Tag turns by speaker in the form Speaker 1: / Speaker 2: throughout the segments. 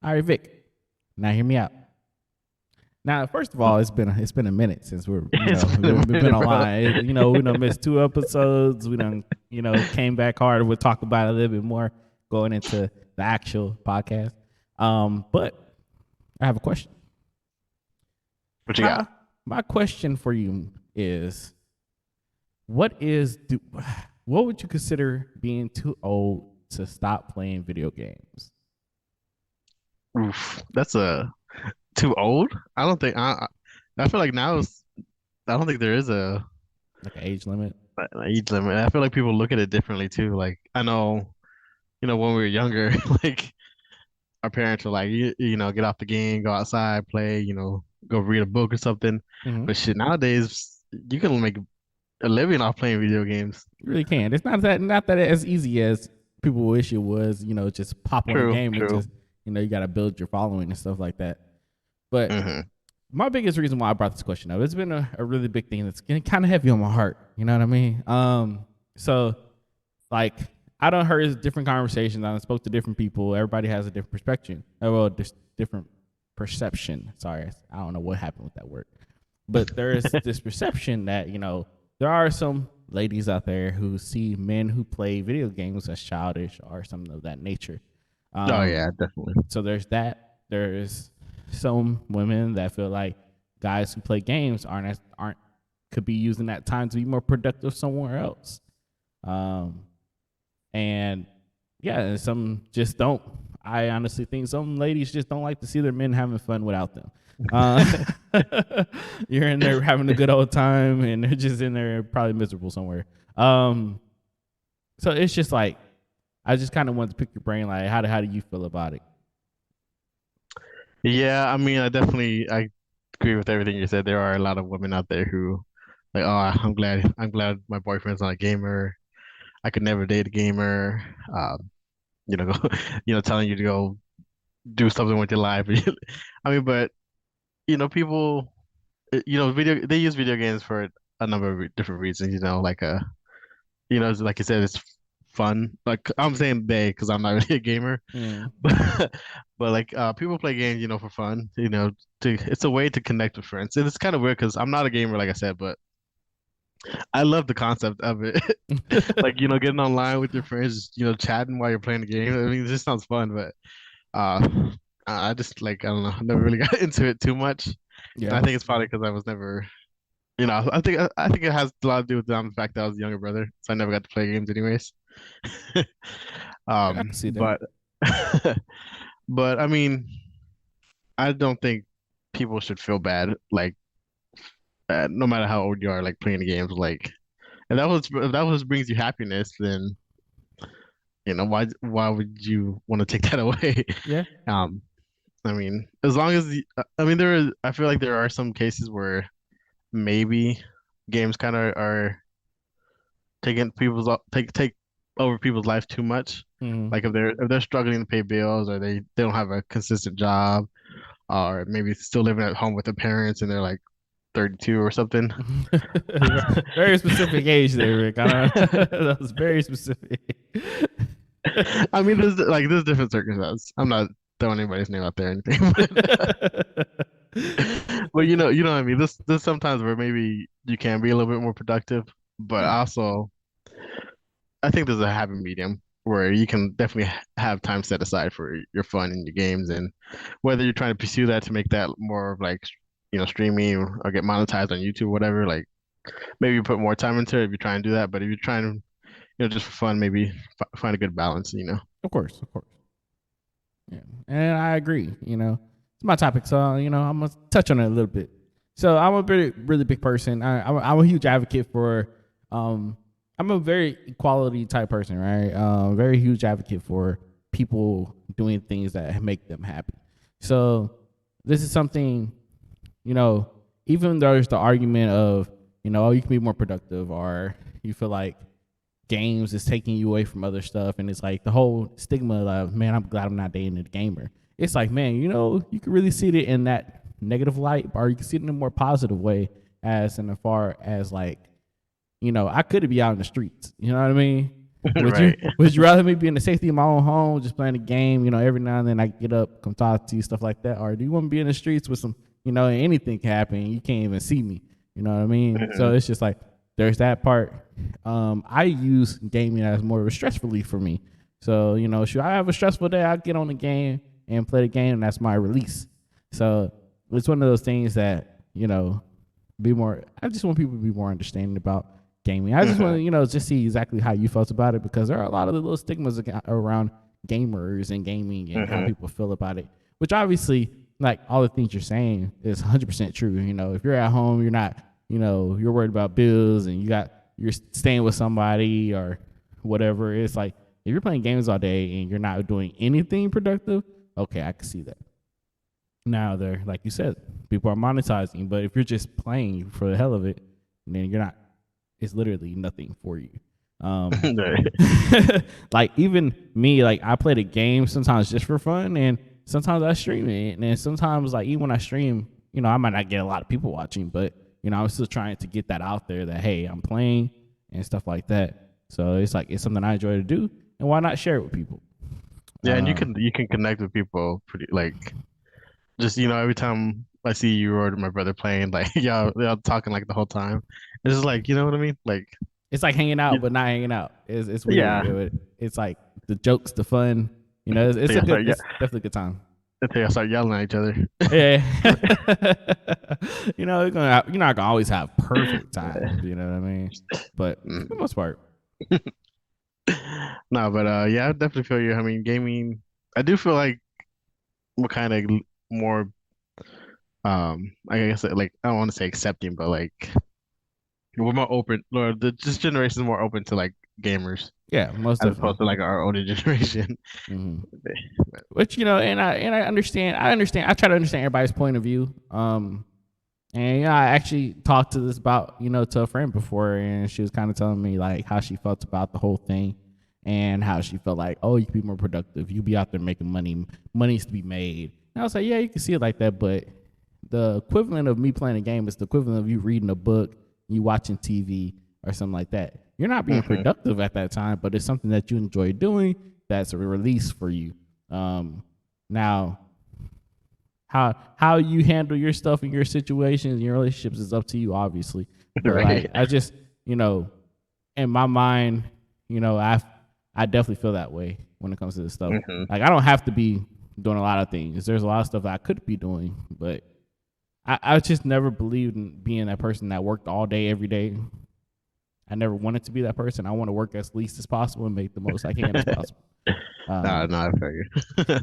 Speaker 1: All right, Vic. Now hear me out. Now, first of all, it's been a minute since
Speaker 2: It's been a
Speaker 1: we've been
Speaker 2: minute, bro.
Speaker 1: online. We done missed 2 episodes. We done came back hard. We'll talk about it a little bit more going into the actual podcast. But I have a question.
Speaker 2: What you got?
Speaker 1: My my question for you is, what would you consider being too old to stop playing video games?
Speaker 2: Oof, that's a too old. I don't think I feel like now is I don't think there is
Speaker 1: Like an age limit?
Speaker 2: an age limit. I feel like people look at it differently too. Like I know, when we were younger, like our parents were like, get off the game, go outside, play, go read a book or something.
Speaker 1: Mm-hmm.
Speaker 2: But shit, nowadays you can make a living off playing video games.
Speaker 1: You really can. It's not that as easy as people wish it was. Just pop on a
Speaker 2: True,
Speaker 1: game and
Speaker 2: true.
Speaker 1: just you got to build your following and stuff like that. But
Speaker 2: Hmm.
Speaker 1: my biggest reason why I brought this question up, it's been a really big thing that's getting kind of heavy on my heart. You know what I mean? So like I don't heard different conversations. I spoke to different people. Everybody has a different perspective. Well, just different perception. Sorry, I don't know what happened with that word. But there is this perception that there are some ladies out there who see men who play video games as childish or something of that nature.
Speaker 2: Oh
Speaker 1: Um,
Speaker 2: yeah, definitely.
Speaker 1: so there's that. There's some women that feel like guys who play games aren't could be using that time to be more productive somewhere else. Um, and yeah, and some just don't. I honestly think some ladies just don't like to see their men having fun without them. Uh, you're in there having a good old time, and they're just in there probably miserable somewhere. Um, so it's just like I just kind of wanted to pick your brain. Like, how do you feel about it?
Speaker 2: Yeah, I mean, I agree with everything you said. There are a lot of women out there who like, oh, I'm glad my boyfriend's not a gamer. I could never date a gamer. Go, telling you to go do something with your life. I mean, but people, they use video games for a number of different reasons. It's like you said, it's fun. Like I'm saying they because I'm not really a gamer,
Speaker 1: Mm.
Speaker 2: but like people play games, for fun. It's a way to connect with friends. And it's kind of weird because I'm not a gamer, like I said, but I love the concept of it. Like getting online with your friends, chatting while you're playing the game. I mean, it just sounds fun, but uh, I just like I don't know, never really got into it too much. And I
Speaker 1: Yeah,
Speaker 2: think it's probably because I was never. I think it has a lot to do with the fact that I was a younger brother, so I never got to play games anyways.
Speaker 1: I can see that.
Speaker 2: But but I mean, I don't think people should feel bad, like no matter how old you are, like playing the games. Like if that was brings you happiness, then why would you want to take that away?
Speaker 1: Yeah,
Speaker 2: Um, I mean, as long as I mean, I feel like there are some cases where maybe games kind of are taking take over people's life too much.
Speaker 1: mm.
Speaker 2: Like if they're struggling to pay bills or they don't have a consistent job or maybe still living at home with their parents and they're like 32 or something.
Speaker 1: Very specific age there, Rick. That was very specific.
Speaker 2: I mean, there's different circumstances. I'm not throwing anybody's name out there or anything, but you know what I mean. This sometimes where maybe you can be a little bit more productive, but
Speaker 1: Yeah,
Speaker 2: also I think there's a happy medium where you can definitely have time set aside for your fun and your games, and whether you're trying to pursue that to make that more of like streaming or get monetized on YouTube, whatever. Like maybe you put more time into it if you try and do that, but if you're trying to just for fun, maybe find a good balance.
Speaker 1: of course, of course. Yeah, and I agree. It's my topic, so I'm gonna touch on it a little bit. So I'm a very really big person. I'm a huge advocate for. I'm a very equality type person, right? Very huge advocate for people doing things that make them happy. So this is something, you know, even though there's the argument of, oh, you can be more productive, or you feel like games is taking you away from other stuff, and it's like the whole stigma of, man, I'm glad I'm not dating a gamer. It's like, man, you can really see it in that negative light, or you can see it in a more positive way, as far as like, I could be out in the streets. You know what I mean?
Speaker 2: Right.
Speaker 1: Would you rather me be in the safety of my own home, just playing a game, every now and then I get up, come talk to you, stuff like that, or do you want to be in the streets with some, anything can happen, you can't even see me, you know what I mean? So
Speaker 2: Hmm.
Speaker 1: it's just like there's that part. I use gaming as more of a stress relief for me. So should I have a stressful day, I get on the game and play the game, and that's my release. So it's one of those things that be more. I just want people to be more understanding about gaming. I just want to, just see exactly how you felt about it, because there are a lot of the little stigmas around gamers and gaming and how
Speaker 2: Hmm.
Speaker 1: people feel about it. Which obviously, like all the things you're saying, is 100% true. If you're at home, you're not, you're worried about bills and you're staying with somebody or whatever. It's like if you're playing games all day and you're not doing anything productive, okay, I can see that. Now they're like you said, people are monetizing, but if you're just playing for the hell of it, then you're not. It's literally nothing for you. Um,
Speaker 2: Right.
Speaker 1: like even me, like I play the game sometimes just for fun, and sometimes I stream it, and then sometimes like even when I stream, I might not get a lot of people watching, but I'm still trying to get that out there that hey, I'm playing and stuff like that. So it's like it's something I enjoy to do, and why not share it with people?
Speaker 2: Yeah, and
Speaker 1: Um,
Speaker 2: you can connect with people pretty like just every time I see you or my brother playing, like y'all talking like the whole time. It's just like what I mean? Like
Speaker 1: It's like hanging out,
Speaker 2: you,
Speaker 1: but not hanging out. It's weird.
Speaker 2: yeah,
Speaker 1: It's like the jokes, the fun. It's
Speaker 2: until
Speaker 1: a
Speaker 2: y'all
Speaker 1: good.
Speaker 2: start
Speaker 1: It's definitely a good time.
Speaker 2: until y'all start yelling at each other.
Speaker 1: Yeah, you're not gonna always have perfect times. You know what I mean? But for the
Speaker 2: Mm.
Speaker 1: most part,
Speaker 2: No, but yeah, I definitely feel you. I mean, gaming. I do feel like we're kind of more I guess like I don't want to say accepting, but like we're more open, or this generation is more open to like gamers
Speaker 1: yeah, most
Speaker 2: as
Speaker 1: definitely.
Speaker 2: opposed to like our older generation.
Speaker 1: Hmm. Which and I understand. I understand. I try to understand everybody's point of view. And I actually talked to this about to a friend before, and she was kind of telling me like how she felt about the whole thing, and how she felt like, oh, you can be more productive, you be out there making money, money's to be made. And I was like, yeah, you can see it like that, but the equivalent of me playing a game is the equivalent of you reading a book, you watching TV or something like that. You're not being
Speaker 2: Hmm.
Speaker 1: productive at that time, but it's something that you enjoy doing. That's a release for you. Now how you handle your stuff in your situations and your relationships is up to you, obviously. But
Speaker 2: Right.
Speaker 1: like I just, in my mind, I definitely feel that way when it comes to this stuff.
Speaker 2: Hmm.
Speaker 1: Like I don't have to be doing a lot of things. There's a lot of stuff that I could be doing, but I just never believed in being that person that worked all day every day. I never wanted to be that person. I want to work as least as possible and make the most I can as possible.
Speaker 2: No,
Speaker 1: Um,
Speaker 2: no, I feel you.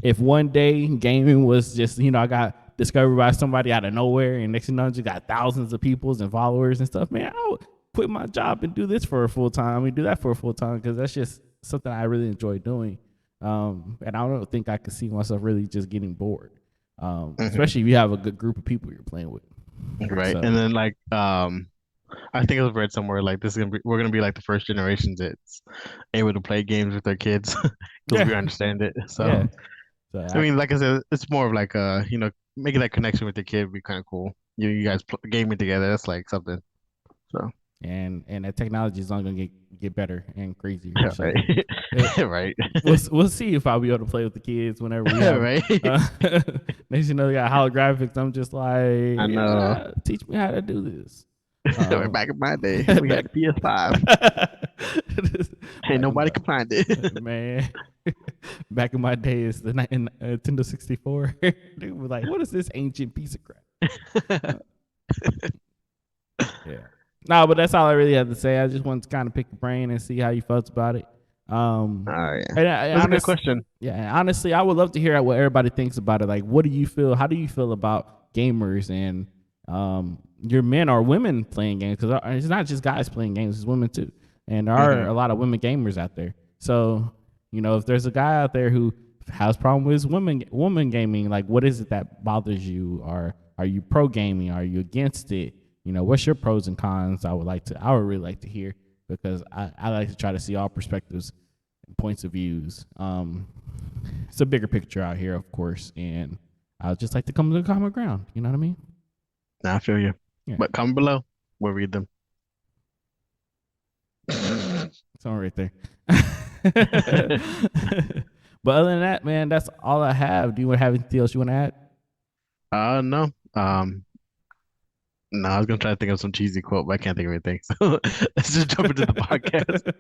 Speaker 1: if one day gaming was just, I got discovered by somebody out of nowhere, and next thing you know, you got thousands of peoples and followers and stuff, man, I would quit my job and do this for a full time. I mean, do that for a full time, because that's just something I really enjoy doing. And I don't think I could see myself really just getting bored,
Speaker 2: Hmm.
Speaker 1: especially if you have a good group of people you're playing with.
Speaker 2: Right. And
Speaker 1: So,
Speaker 2: then like I think I've read somewhere like we're gonna be like the first generations that's able to play games with their kids because
Speaker 1: yeah,
Speaker 2: we understand it. So
Speaker 1: yeah. So,
Speaker 2: I mean, like I said, it's more of like making that connection with the kid would be kind of cool. You guys gaming together, that's like something. So
Speaker 1: and that technology is only gonna get better and crazier. So,
Speaker 2: right,
Speaker 1: uh,
Speaker 2: right,
Speaker 1: we'll see if I'll be able to play with the kids whenever we have.
Speaker 2: right.
Speaker 1: Uh, next, they got holographics. I'm just like,
Speaker 2: I know.
Speaker 1: yeah, teach me how to do this.
Speaker 2: Back in my day, we had
Speaker 1: Back,
Speaker 2: the PS5. Ain't
Speaker 1: back in
Speaker 2: nobody could find it.
Speaker 1: man, back in my day, it's the Nintendo 64. They were like, what is this ancient piece of crap? Uh, yeah. No, but that's all I really have to say. I just wanted to kind of pick your brain and see how you felt about it.
Speaker 2: Oh yeah,
Speaker 1: And
Speaker 2: that's a good question.
Speaker 1: yeah, honestly, I would love to hear what everybody thinks about it. Like, what do you feel? How do you feel about gamers and your men or women playing games? Because it's not just guys playing games; it's women too. And there are
Speaker 2: Hmm.
Speaker 1: a lot of women gamers out there. So, if there's a guy out there who has problem with woman gaming, like, what is it that bothers you? Or are you pro gaming? Are you against it? What's your pros and cons? I would really like to hear, because I like to try to see all perspectives and points of views. It's a bigger picture out here, of course, and I would just like to come to the common ground. You know what I mean?
Speaker 2: Nah, I feel you.
Speaker 1: Yeah,
Speaker 2: But comment below, we'll read them.
Speaker 1: someone right there. But other than that, man, that's all I have. Do you want to have anything else you want to add?
Speaker 2: No. No, I was gonna try to think of some cheesy quote, but I can't think of anything. So let's just jump into the podcast.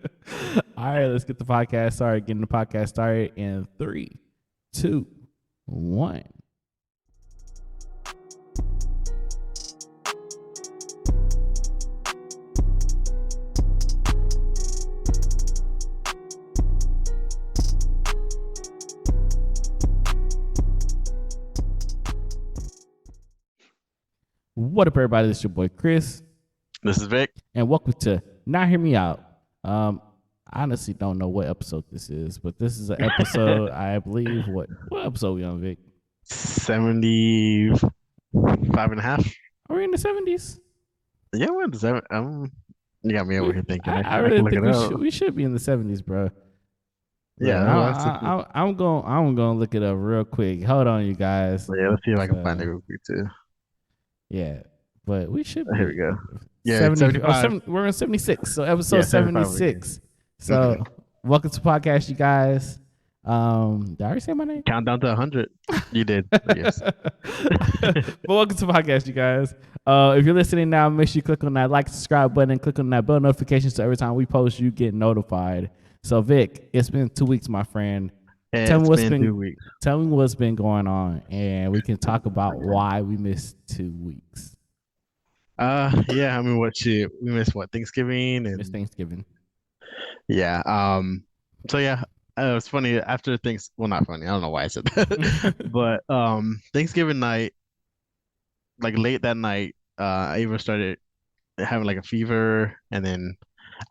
Speaker 1: All right, let's get the podcast started. Getting the podcast started in 3, 2, 1. What up, everybody? This is your boy Chris,
Speaker 2: This is Vic.
Speaker 1: and welcome to Now Hear Me Out. I honestly don't know what episode this is, but this is an episode, I believe. What episode we on, Vic?
Speaker 2: 75 and a half.
Speaker 1: Are we in the 70s?
Speaker 2: Yeah, what is that? You got me over here thinking.
Speaker 1: I
Speaker 2: I
Speaker 1: really
Speaker 2: can look
Speaker 1: think
Speaker 2: it up.
Speaker 1: we should be in the 70s, bro.
Speaker 2: Yeah,
Speaker 1: I'm gonna look it up real quick. Hold on, you guys.
Speaker 2: yeah, let's see if I can find it real quick too.
Speaker 1: Yeah, but we should be.
Speaker 2: Here we go. Yeah,
Speaker 1: 75. We're on 76, so episode 76. So welcome to podcast, you guys. Did I already say my name?
Speaker 2: Countdown to 100. You did. Yes.
Speaker 1: But welcome to podcast, you guys. If you're listening now, make sure you click on that like, subscribe button, and click on that bell notification so every time we post, you get notified. So Vic, it's been 2 weeks, my friend. Tell me what's been
Speaker 2: 2 weeks.
Speaker 1: Tell me what's been going on, and we can talk about why we missed 2 weeks.
Speaker 2: Yeah. I mean, we missed what, Thanksgiving and
Speaker 1: Missed Thanksgiving.
Speaker 2: yeah. So yeah, it's funny after things. Well, not funny. I don't know why I said that, but Thanksgiving night, like late that night, Ava started having like a fever, and then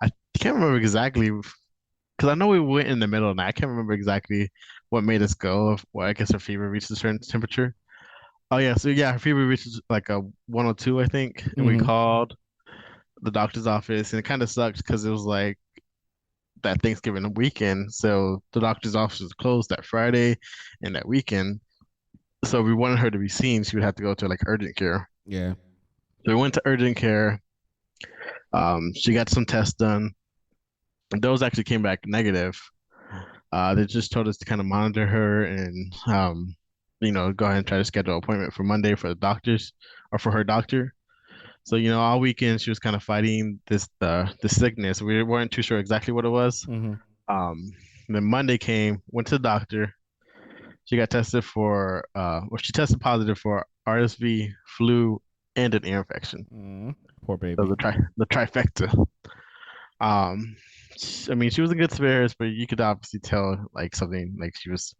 Speaker 2: I can't remember exactly because I know we went in the middle of the night. I can't remember exactly what made us go. Well, I guess her fever reached a certain temperature. Oh yeah, so yeah, her fever reached like a 102, I think, and we
Speaker 1: Mhm.
Speaker 2: called the doctor's office, and it kind of sucked because it was like that Thanksgiving weekend, so the doctor's office was closed that Friday and that weekend. So we wanted her to be seen. She would have to go to like urgent care.
Speaker 1: Yeah.
Speaker 2: So we went to urgent care. She got some tests done. Those actually came back negative. They just told us to kind of monitor her and go ahead and try to schedule an appointment for Monday for the doctors or for her doctor. So, all weekend she was kind of fighting this sickness. We weren't too sure exactly what it was.
Speaker 1: Mm-hmm.
Speaker 2: Then Monday came, went to the doctor. She got tested for she tested positive for RSV, flu, and an ear infection.
Speaker 1: Poor baby.
Speaker 2: So the trifecta. I mean, she was in good spirits, but you could obviously tell like something like she was,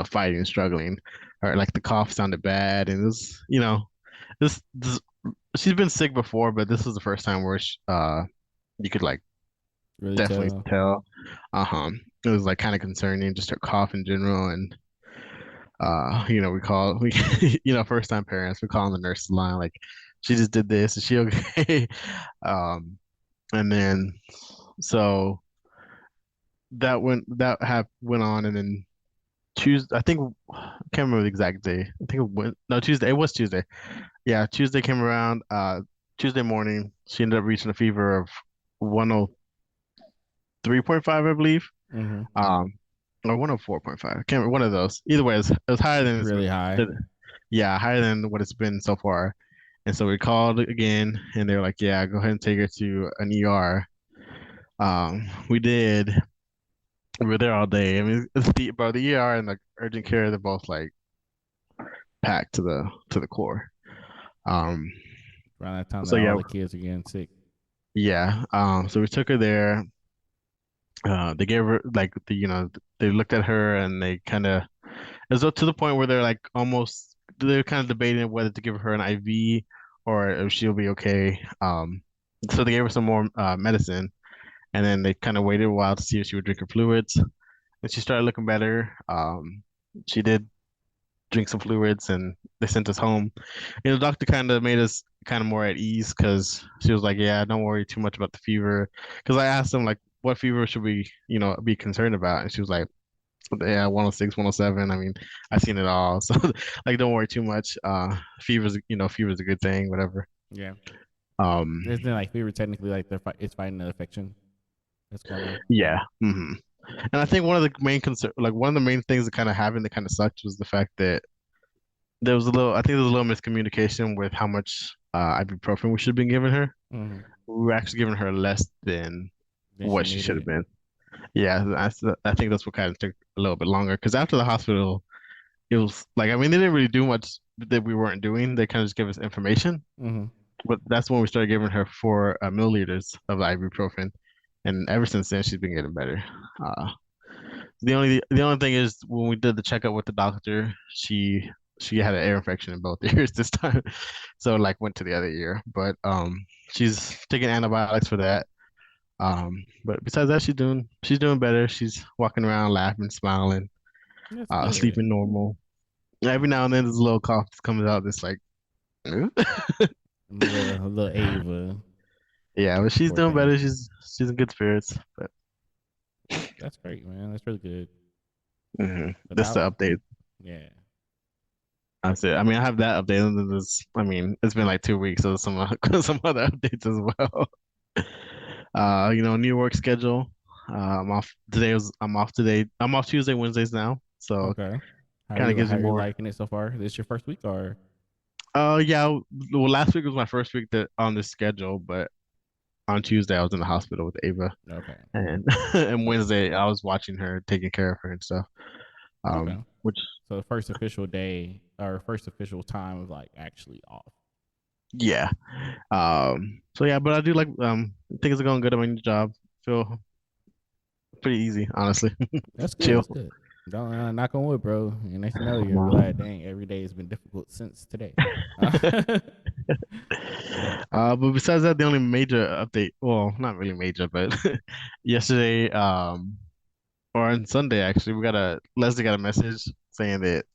Speaker 2: fighting and struggling, or like the cough sounded bad, and it was, this she's been sick before, but this was the first time where you could like
Speaker 1: Really
Speaker 2: definitely
Speaker 1: tell.
Speaker 2: tell. It was like kind of concerning, just her cough in general, and we first time parents, we call on the nurse line like, she just did this, is she okay? And then so went on, and then Tuesday, I think, I can't remember the exact day. I think it went, no, Tuesday. It was Tuesday. Yeah, Tuesday came around. Tuesday morning, she ended up reaching a fever of 103.5, I believe.
Speaker 1: Mm-hmm.
Speaker 2: Or 104.5. I can't remember, one of those. Either way, it was higher than
Speaker 1: Really high.
Speaker 2: Yeah, higher than what it's been so far. And so we called again, and they were like, "Yeah, go ahead and take her to an ER." We did. We were there all day. I mean, the ER and the urgent care, they're both like packed to the core. Um,
Speaker 1: Around that time
Speaker 2: so
Speaker 1: that
Speaker 2: yeah,
Speaker 1: all the kids are getting sick.
Speaker 2: yeah. So we took her there. They gave her like they looked at her, and they kind of, it was up to the point where they're kind of debating whether to give her an IV or if she'll be okay. So they gave her some more medicine, and then they kind of waited a while to see if she would drink her fluids, and she started looking better. She did drink some fluids, and they sent us home. The doctor kind of made us kind of more at ease because she was like, "Yeah, don't worry too much about the fever." Because I asked them like, "What fever should we, be concerned about?" And she was like, "Yeah, 106, 107. I mean, I've seen it all, so like, don't worry too much. Fever's a good thing, whatever."
Speaker 1: Yeah.
Speaker 2: Um,
Speaker 1: Isn't it like fever technically like it's fighting an infection that's going on?
Speaker 2: yeah. And I think one of the main one of the main things that kind of happened that kind of sucked was the fact that there was a little, I think there was a little miscommunication with how much ibuprofen we should have been giving her.
Speaker 1: Mm-hmm.
Speaker 2: We were actually giving her less than
Speaker 1: Then she
Speaker 2: what she should
Speaker 1: needed
Speaker 2: have
Speaker 1: it.
Speaker 2: been. Yeah, I think that's what kind of took a little bit longer because after the hospital, it was like, I mean, they didn't really do much that we weren't doing. They kind of just gave us information.
Speaker 1: Mm-hmm.
Speaker 2: But that's when we started giving her 4 milliliters of ibuprofen, and ever since then she's been getting better. Uh, the only thing is when we did the checkup with the doctor, she had an ear infection in both ears this time, so like went to the other ear. But she's taking antibiotics for that. But besides that, she's doing better. She's walking around, laughing, smiling,
Speaker 1: That's good.
Speaker 2: sleeping normal. Every now and then, there's a little cough that comes out. That's like,
Speaker 1: A little Ava.
Speaker 2: yeah, but she's
Speaker 1: Poor
Speaker 2: doing
Speaker 1: thing.
Speaker 2: better. She's in good spirits. But
Speaker 1: That's great, man. That's really good. But
Speaker 2: that's the
Speaker 1: that,
Speaker 2: update.
Speaker 1: yeah,
Speaker 2: That's it. I mean, I have that update, and then I mean, it's been like 2 weeks, so some some other updates as well. New work schedule. I'm off today. I'm off today. I'm off Tuesday, Wednesdays now, so
Speaker 1: okay. How
Speaker 2: kind of
Speaker 1: you
Speaker 2: gives
Speaker 1: how
Speaker 2: me
Speaker 1: you
Speaker 2: more.
Speaker 1: liking it so far? This your first week or
Speaker 2: Yeah. Well, last week was my first week that on this schedule, but on Tuesday I was in the hospital with Ava,
Speaker 1: okay?
Speaker 2: and and
Speaker 1: So
Speaker 2: Wednesday I was watching her, taking care of her and stuff.
Speaker 1: okay.
Speaker 2: Which
Speaker 1: So the first official day or first official time of like actually off.
Speaker 2: yeah. So yeah, but I do like things are going good at my new job. Feel pretty easy, honestly.
Speaker 1: That's good.
Speaker 2: Chill.
Speaker 1: That's good. Don't knock on wood, bro. And next you know, you're gonna be
Speaker 2: No.
Speaker 1: like, dang, every day has been difficult since today. Uh,
Speaker 2: But besides that, the only major update, well, not really major, but yesterday, or on Sunday actually, Leslie got a message saying that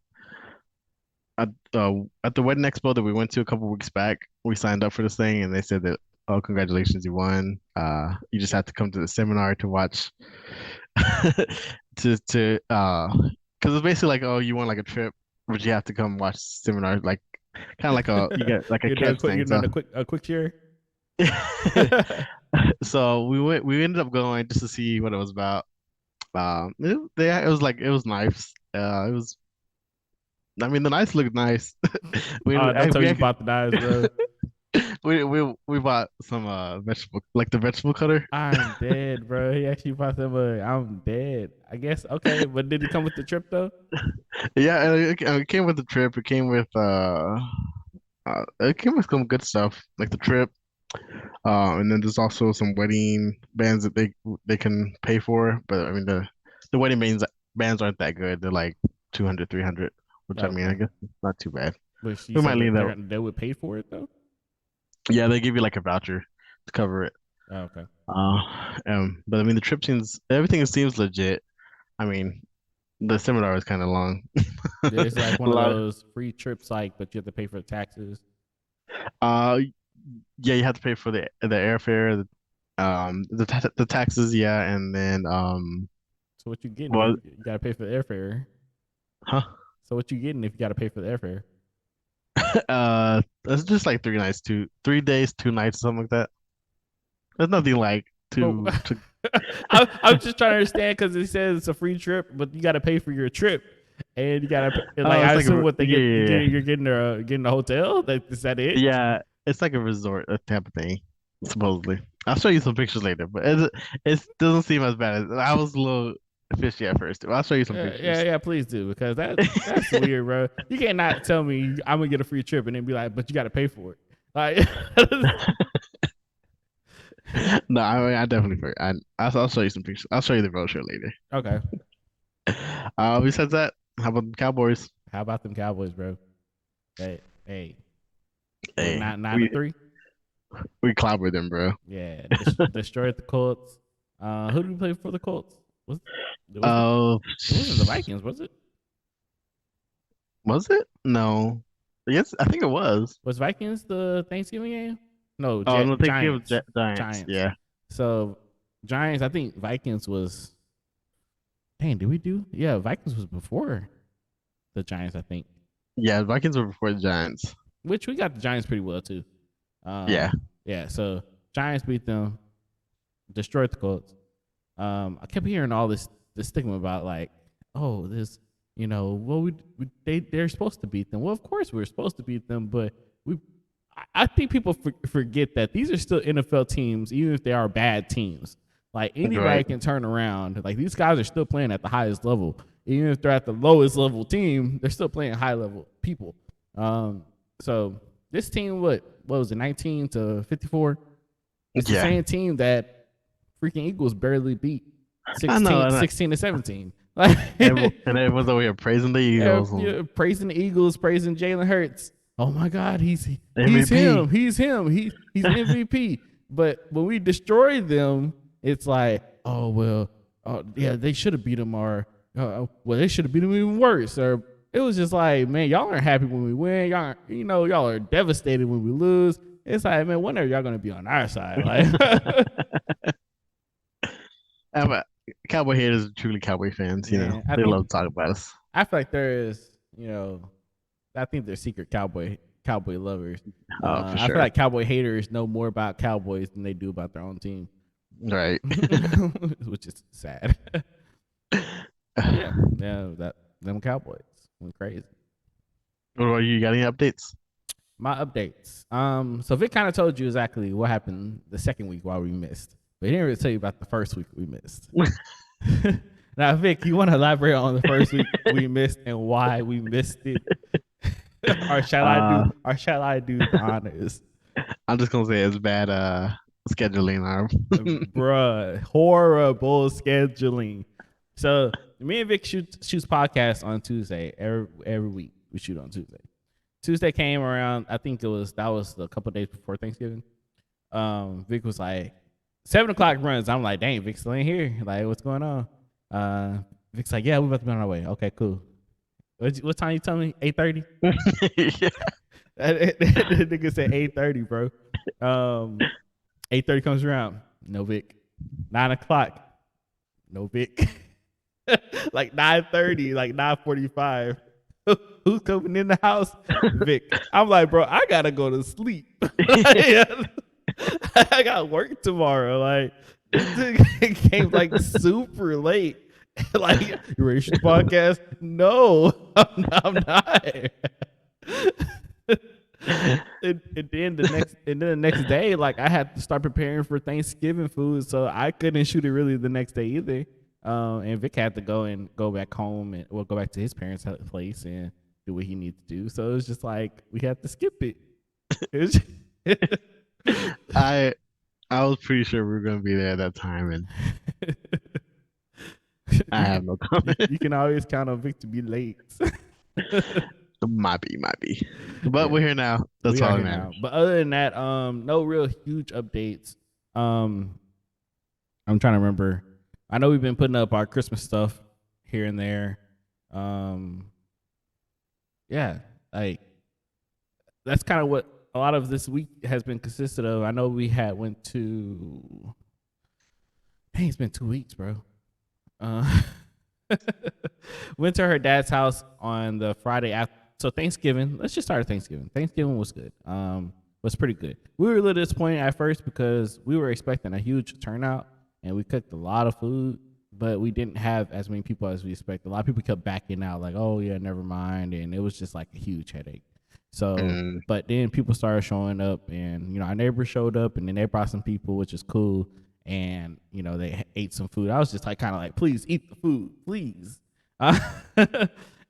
Speaker 2: at the wedding expo that we went to a couple weeks back, we signed up for this thing, and they said that, oh, congratulations, you won. You just have to come to the seminar to watch, because it's basically like, oh, you won like a trip, but you have to come watch the seminar, like kind of like you get like a catch thing.
Speaker 1: you're
Speaker 2: So
Speaker 1: doing a quick share.
Speaker 2: so we ended up going just to see what it was about. It was nice. It was, I mean, the nights looked nice.
Speaker 1: Don't tell
Speaker 2: We
Speaker 1: me you
Speaker 2: actually
Speaker 1: bought the knives, bro.
Speaker 2: we bought some vegetable, like the vegetable cutter.
Speaker 1: I'm dead, bro. He actually bought them. I'm dead. I guess okay, but did it come with the trip though?
Speaker 2: Yeah, and it came with the trip. It came with some good stuff like the trip. And then there's also some wedding bands that they can pay for, but I mean the wedding bands aren't that good. They're like 200, 300, which I mean I
Speaker 1: Okay,
Speaker 2: guess it's not too bad.
Speaker 1: but she
Speaker 2: We might
Speaker 1: said
Speaker 2: leave
Speaker 1: that
Speaker 2: that.
Speaker 1: they would pay for it though.
Speaker 2: Yeah, they give you like a voucher to cover it.
Speaker 1: Oh, okay,
Speaker 2: But I mean the trip seems everything seems legit. I mean the seminar is kind of long.
Speaker 1: it's like
Speaker 2: A
Speaker 1: one of
Speaker 2: lot.
Speaker 1: those free trips, like, but you have to pay for the taxes.
Speaker 2: Uh, yeah, you have to pay for the airfare, the taxes, yeah, and then
Speaker 1: So what you getting if
Speaker 2: well,
Speaker 1: you got to pay for the airfare?
Speaker 2: huh?
Speaker 1: So what you getting if you got to pay for the airfare?
Speaker 2: It's just like 3 nights, 3 days, 2 nights, something like that. There's nothing like
Speaker 1: But
Speaker 2: to.
Speaker 1: I'm just trying to understand because it says it's a free trip, but you got to pay for your trip, and you got to like
Speaker 2: Oh,
Speaker 1: I
Speaker 2: it's like
Speaker 1: assume what they
Speaker 2: yeah,
Speaker 1: get
Speaker 2: yeah, yeah.
Speaker 1: you're getting a hotel. Like, is that it?
Speaker 2: Yeah, it's like a resort type of thing, supposedly. I'll show you some pictures later, but it doesn't seem as bad as I was a little fishy at first. I'll show you some
Speaker 1: Yeah, yeah,
Speaker 2: pictures.
Speaker 1: yeah. Please do because that's weird, bro. You can't not tell me I'm gonna get a free trip and then be like, but you got to pay for it. Like,
Speaker 2: No, I mean, I definitely forgot. I'll show you some pictures. I'll show you the brochure later.
Speaker 1: okay.
Speaker 2: Besides that, how about the Cowboys?
Speaker 1: How about them Cowboys, bro? Hey, what
Speaker 2: Hey,
Speaker 1: nine to
Speaker 2: we
Speaker 1: three?
Speaker 2: we clobbered them, bro.
Speaker 1: Yeah, destroyed the Colts. Who did we play for the Colts? Was was it?
Speaker 2: Uh,
Speaker 1: It wasn't the Vikings, was it?
Speaker 2: was it? No. Yes, I think it was.
Speaker 1: Was Vikings the Thanksgiving game? No,
Speaker 2: Oh, no, Thanksgiving
Speaker 1: Giants.
Speaker 2: Giants.
Speaker 1: Giants.
Speaker 2: Yeah,
Speaker 1: So Giants. I think Vikings was. Dang, did we do? Yeah, Vikings was before the Giants. I think.
Speaker 2: yeah. Vikings were before the Giants.
Speaker 1: Which we got the Giants pretty well too.
Speaker 2: Yeah,
Speaker 1: Yeah. So Giants beat them, destroyed the Colts. I kept hearing all this the stigma about like, oh, this, well, they're supposed to beat them. Well, of course we're supposed to beat them, but I think people forget that these are still NFL teams, even if they are bad teams. Like anybody
Speaker 2: Right.
Speaker 1: can turn around. Like these guys are still playing at the highest level, even if they're at the lowest level team. They're still playing high level people. So this team, what was it, 19-54? It's the
Speaker 2: Yeah.
Speaker 1: same team that freaking Eagles barely beat,
Speaker 2: I know.
Speaker 1: 16-17. Like,
Speaker 2: And everyone's over here praising the Eagles.
Speaker 1: praising the Eagles, praising Jalen Hurts. Oh my God, he's
Speaker 2: MVP.
Speaker 1: he's MVP. But when we destroy them, it's like, oh well, yeah, they should have beat them, or well, they should have beat them even worse. Or it was just like, man, y'all aren't happy when we win. Y'all are devastated when we lose. It's like, man, when are y'all gonna be on our side? Like,
Speaker 2: Cowboy haters are truly Cowboy fans.
Speaker 1: man,
Speaker 2: They love to talk about us.
Speaker 1: I feel like there is, I think they're secret cowboy lovers.
Speaker 2: Oh, for
Speaker 1: I
Speaker 2: sure.
Speaker 1: feel like cowboy haters know more about Cowboys than they do about their own team,
Speaker 2: Right.
Speaker 1: which is sad. yeah, them Cowboys went crazy.
Speaker 2: What about you? You got any updates?
Speaker 1: My updates. So Vic kind of told you exactly what happened the second week while we missed, but he didn't really tell you about the first week we missed. Now, Vic, you want to elaborate on the first week we missed and why we missed it? or shall I do the honors?
Speaker 2: I'm just gonna say it's bad scheduling,
Speaker 1: Bruh, horrible scheduling. So me and Vic shoots podcasts on Tuesday every week. We shoot on Tuesday. Tuesday came around. I think that was a couple days before Thanksgiving. Vic was like 7:00 runs. I'm like, dang, Vic still ain't here. Like, what's going on? Vic's like, yeah, we about to be on our way. Okay, cool. What time you tell me? 8:30.
Speaker 2: Yeah.
Speaker 1: That nigga said 8:30, bro. 8:30 comes around. No Vic. 9:00. No Vic. Like 9:30, like 9:45. Who's coming in the house? Vic. I'm like, bro, I gotta go to sleep. I got work tomorrow. Like, it came like super late. Like, you ready to shoot the podcast? No, I'm not. And then the next day, like, I had to start preparing for Thanksgiving food, so I couldn't shoot it really the next day either. And Vic had to go back home and go back to his parents' place and do what he needed to do. So it was just like we had to skip it.
Speaker 2: I was pretty sure we were gonna be there at that time, and I have no comment.
Speaker 1: You can always count on Vic to be late.
Speaker 2: Might be, but we're here now. That's all that matters.
Speaker 1: But other than that, no real huge updates. I'm trying to remember. I know we've been putting up our Christmas stuff here and there. Yeah, like that's kind of what a lot of this week has been consisted of. I know we went to. Dang, it's been 2 weeks, bro. Went to her dad's house on the Friday after. So Thanksgiving. Let's just start at Thanksgiving. Thanksgiving was good. Was pretty good. We were a little disappointed at first because we were expecting a huge turnout. And we cooked a lot of food, but we didn't have as many people as we expected. A lot of people kept backing out, like, oh, yeah, never mind. And it was just like a huge headache. So, but then people started showing up, and, our neighbors showed up, and then they brought some people, which is cool. And, they ate some food. I was just like, kind of like, please eat the food, please.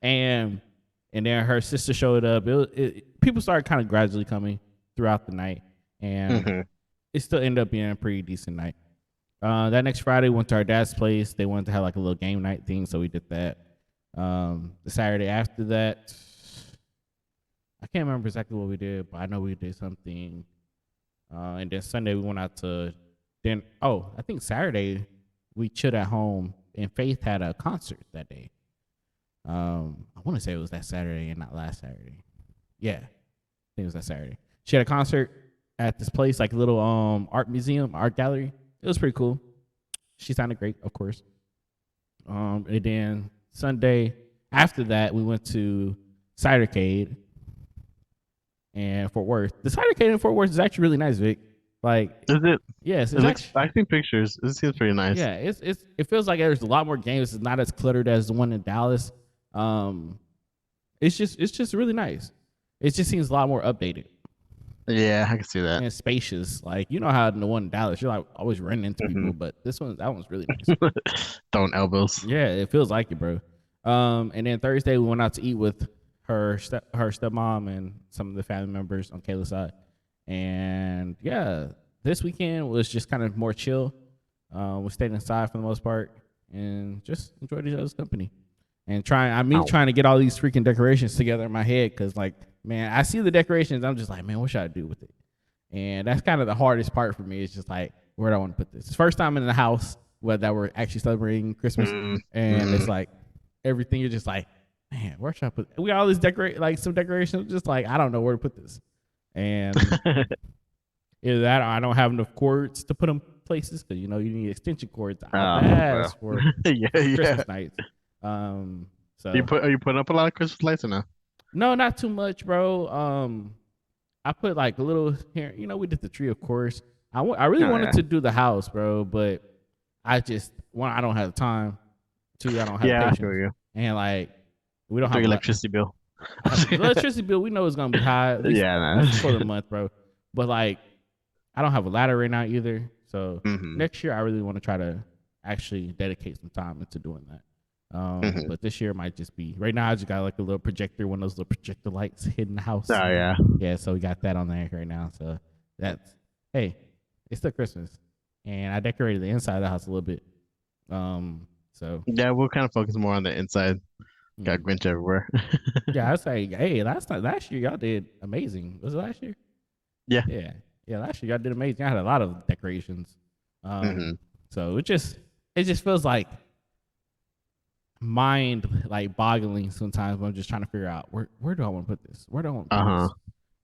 Speaker 1: And then her sister showed up. People started kind of gradually coming throughout the night, and it still ended up being a pretty decent night. That next Friday, we went to our dad's place. They wanted to have like a little game night thing, so we did that. The Saturday after that, I can't remember exactly what we did, but I know we did something. And then Sunday, we went out to dinner. Oh, I think Saturday, we chilled at home, and Faith had a concert that day. I want to say it was that Saturday and not last Saturday. Yeah, I think it was that Saturday. She had a concert at this place, like a little art museum, art gallery. It was pretty cool. She sounded great, of course. And then Sunday after that, we went to Cidercade and Fort Worth. The Cidercade in Fort Worth is actually really nice, Vic. Like,
Speaker 2: Is it?
Speaker 1: yes,
Speaker 2: It
Speaker 1: it's
Speaker 2: looks.
Speaker 1: actually
Speaker 2: I've seen pictures. It seems pretty nice.
Speaker 1: yeah, it feels like there's a lot more games. It's not as cluttered as the one in Dallas. Um, it's just really nice. It just seems a lot more updated
Speaker 2: Yeah, I can see that.
Speaker 1: and spacious. Like you know how in the one in Dallas you're like always running into
Speaker 2: Hmm.
Speaker 1: people, but that one's really nice.
Speaker 2: Throwing elbows.
Speaker 1: Yeah, it feels like it, bro. And then Thursday we went out to eat with her stepmom and some of the family members on Kayla's side. And yeah, this weekend was just kind of more chill. We stayed inside for the most part and just enjoyed each other's company. And
Speaker 2: Oh.
Speaker 1: trying to get all these freaking decorations together in my head because like, man, I see the decorations, I'm just like, man, what should I do with it? And that's kind of the hardest part for me. It's just like, where do I want to put this? It's first time in the house where that we're actually celebrating Christmas, and it's
Speaker 2: Mm-hmm.
Speaker 1: like everything. You're just like, man, where should I put? We got all this decorate like some decorations. Just like I don't know where to put this, and either that or I don't have enough cords to put them places because you know you need extension cords out the
Speaker 2: Well.
Speaker 1: ass
Speaker 2: Yeah,
Speaker 1: for
Speaker 2: yeah.
Speaker 1: Christmas nights. Um,
Speaker 2: You
Speaker 1: so
Speaker 2: put are you putting up a lot of Christmas lights or no?
Speaker 1: no, not too much, bro. I put like a little here. You know, we did the tree, of course. I really
Speaker 2: Oh
Speaker 1: wanted
Speaker 2: yeah.
Speaker 1: to do the house, bro, but I just one, I don't have the time. Two, I don't have the
Speaker 2: Yeah, I feel
Speaker 1: patience,
Speaker 2: you.
Speaker 1: and like we don't
Speaker 2: Through
Speaker 1: have
Speaker 2: your
Speaker 1: a lot.
Speaker 2: electricity bill.
Speaker 1: The electricity bill we know is gonna be high
Speaker 2: Yeah,
Speaker 1: at least for the
Speaker 2: man.
Speaker 1: month, bro. But like I don't have a ladder right now either. So
Speaker 2: Hmm.
Speaker 1: next year I really want to try to actually dedicate some time into doing that.
Speaker 2: Hmm.
Speaker 1: But this year might just be right now. I just got like a little projector, one of those little projector lights hidden the
Speaker 2: Oh
Speaker 1: house.
Speaker 2: yeah.
Speaker 1: Yeah, so we got that on there right now. So that's hey, it's still Christmas, and I decorated the inside of the house a little bit. So
Speaker 2: Yeah, we'll kind of focus more on the inside.
Speaker 1: yeah,
Speaker 2: Got Grinch everywhere.
Speaker 1: yeah. I say, hey, last year y'all did amazing. Was it last year?
Speaker 2: Yeah.
Speaker 1: Yeah, yeah. Last year y'all did amazing. I had a lot of decorations.
Speaker 2: Hmm.
Speaker 1: So it just feels like mind like boggling sometimes when I'm just trying to figure out where do I want to put this? Where do I want to put
Speaker 2: Uh-huh.
Speaker 1: this?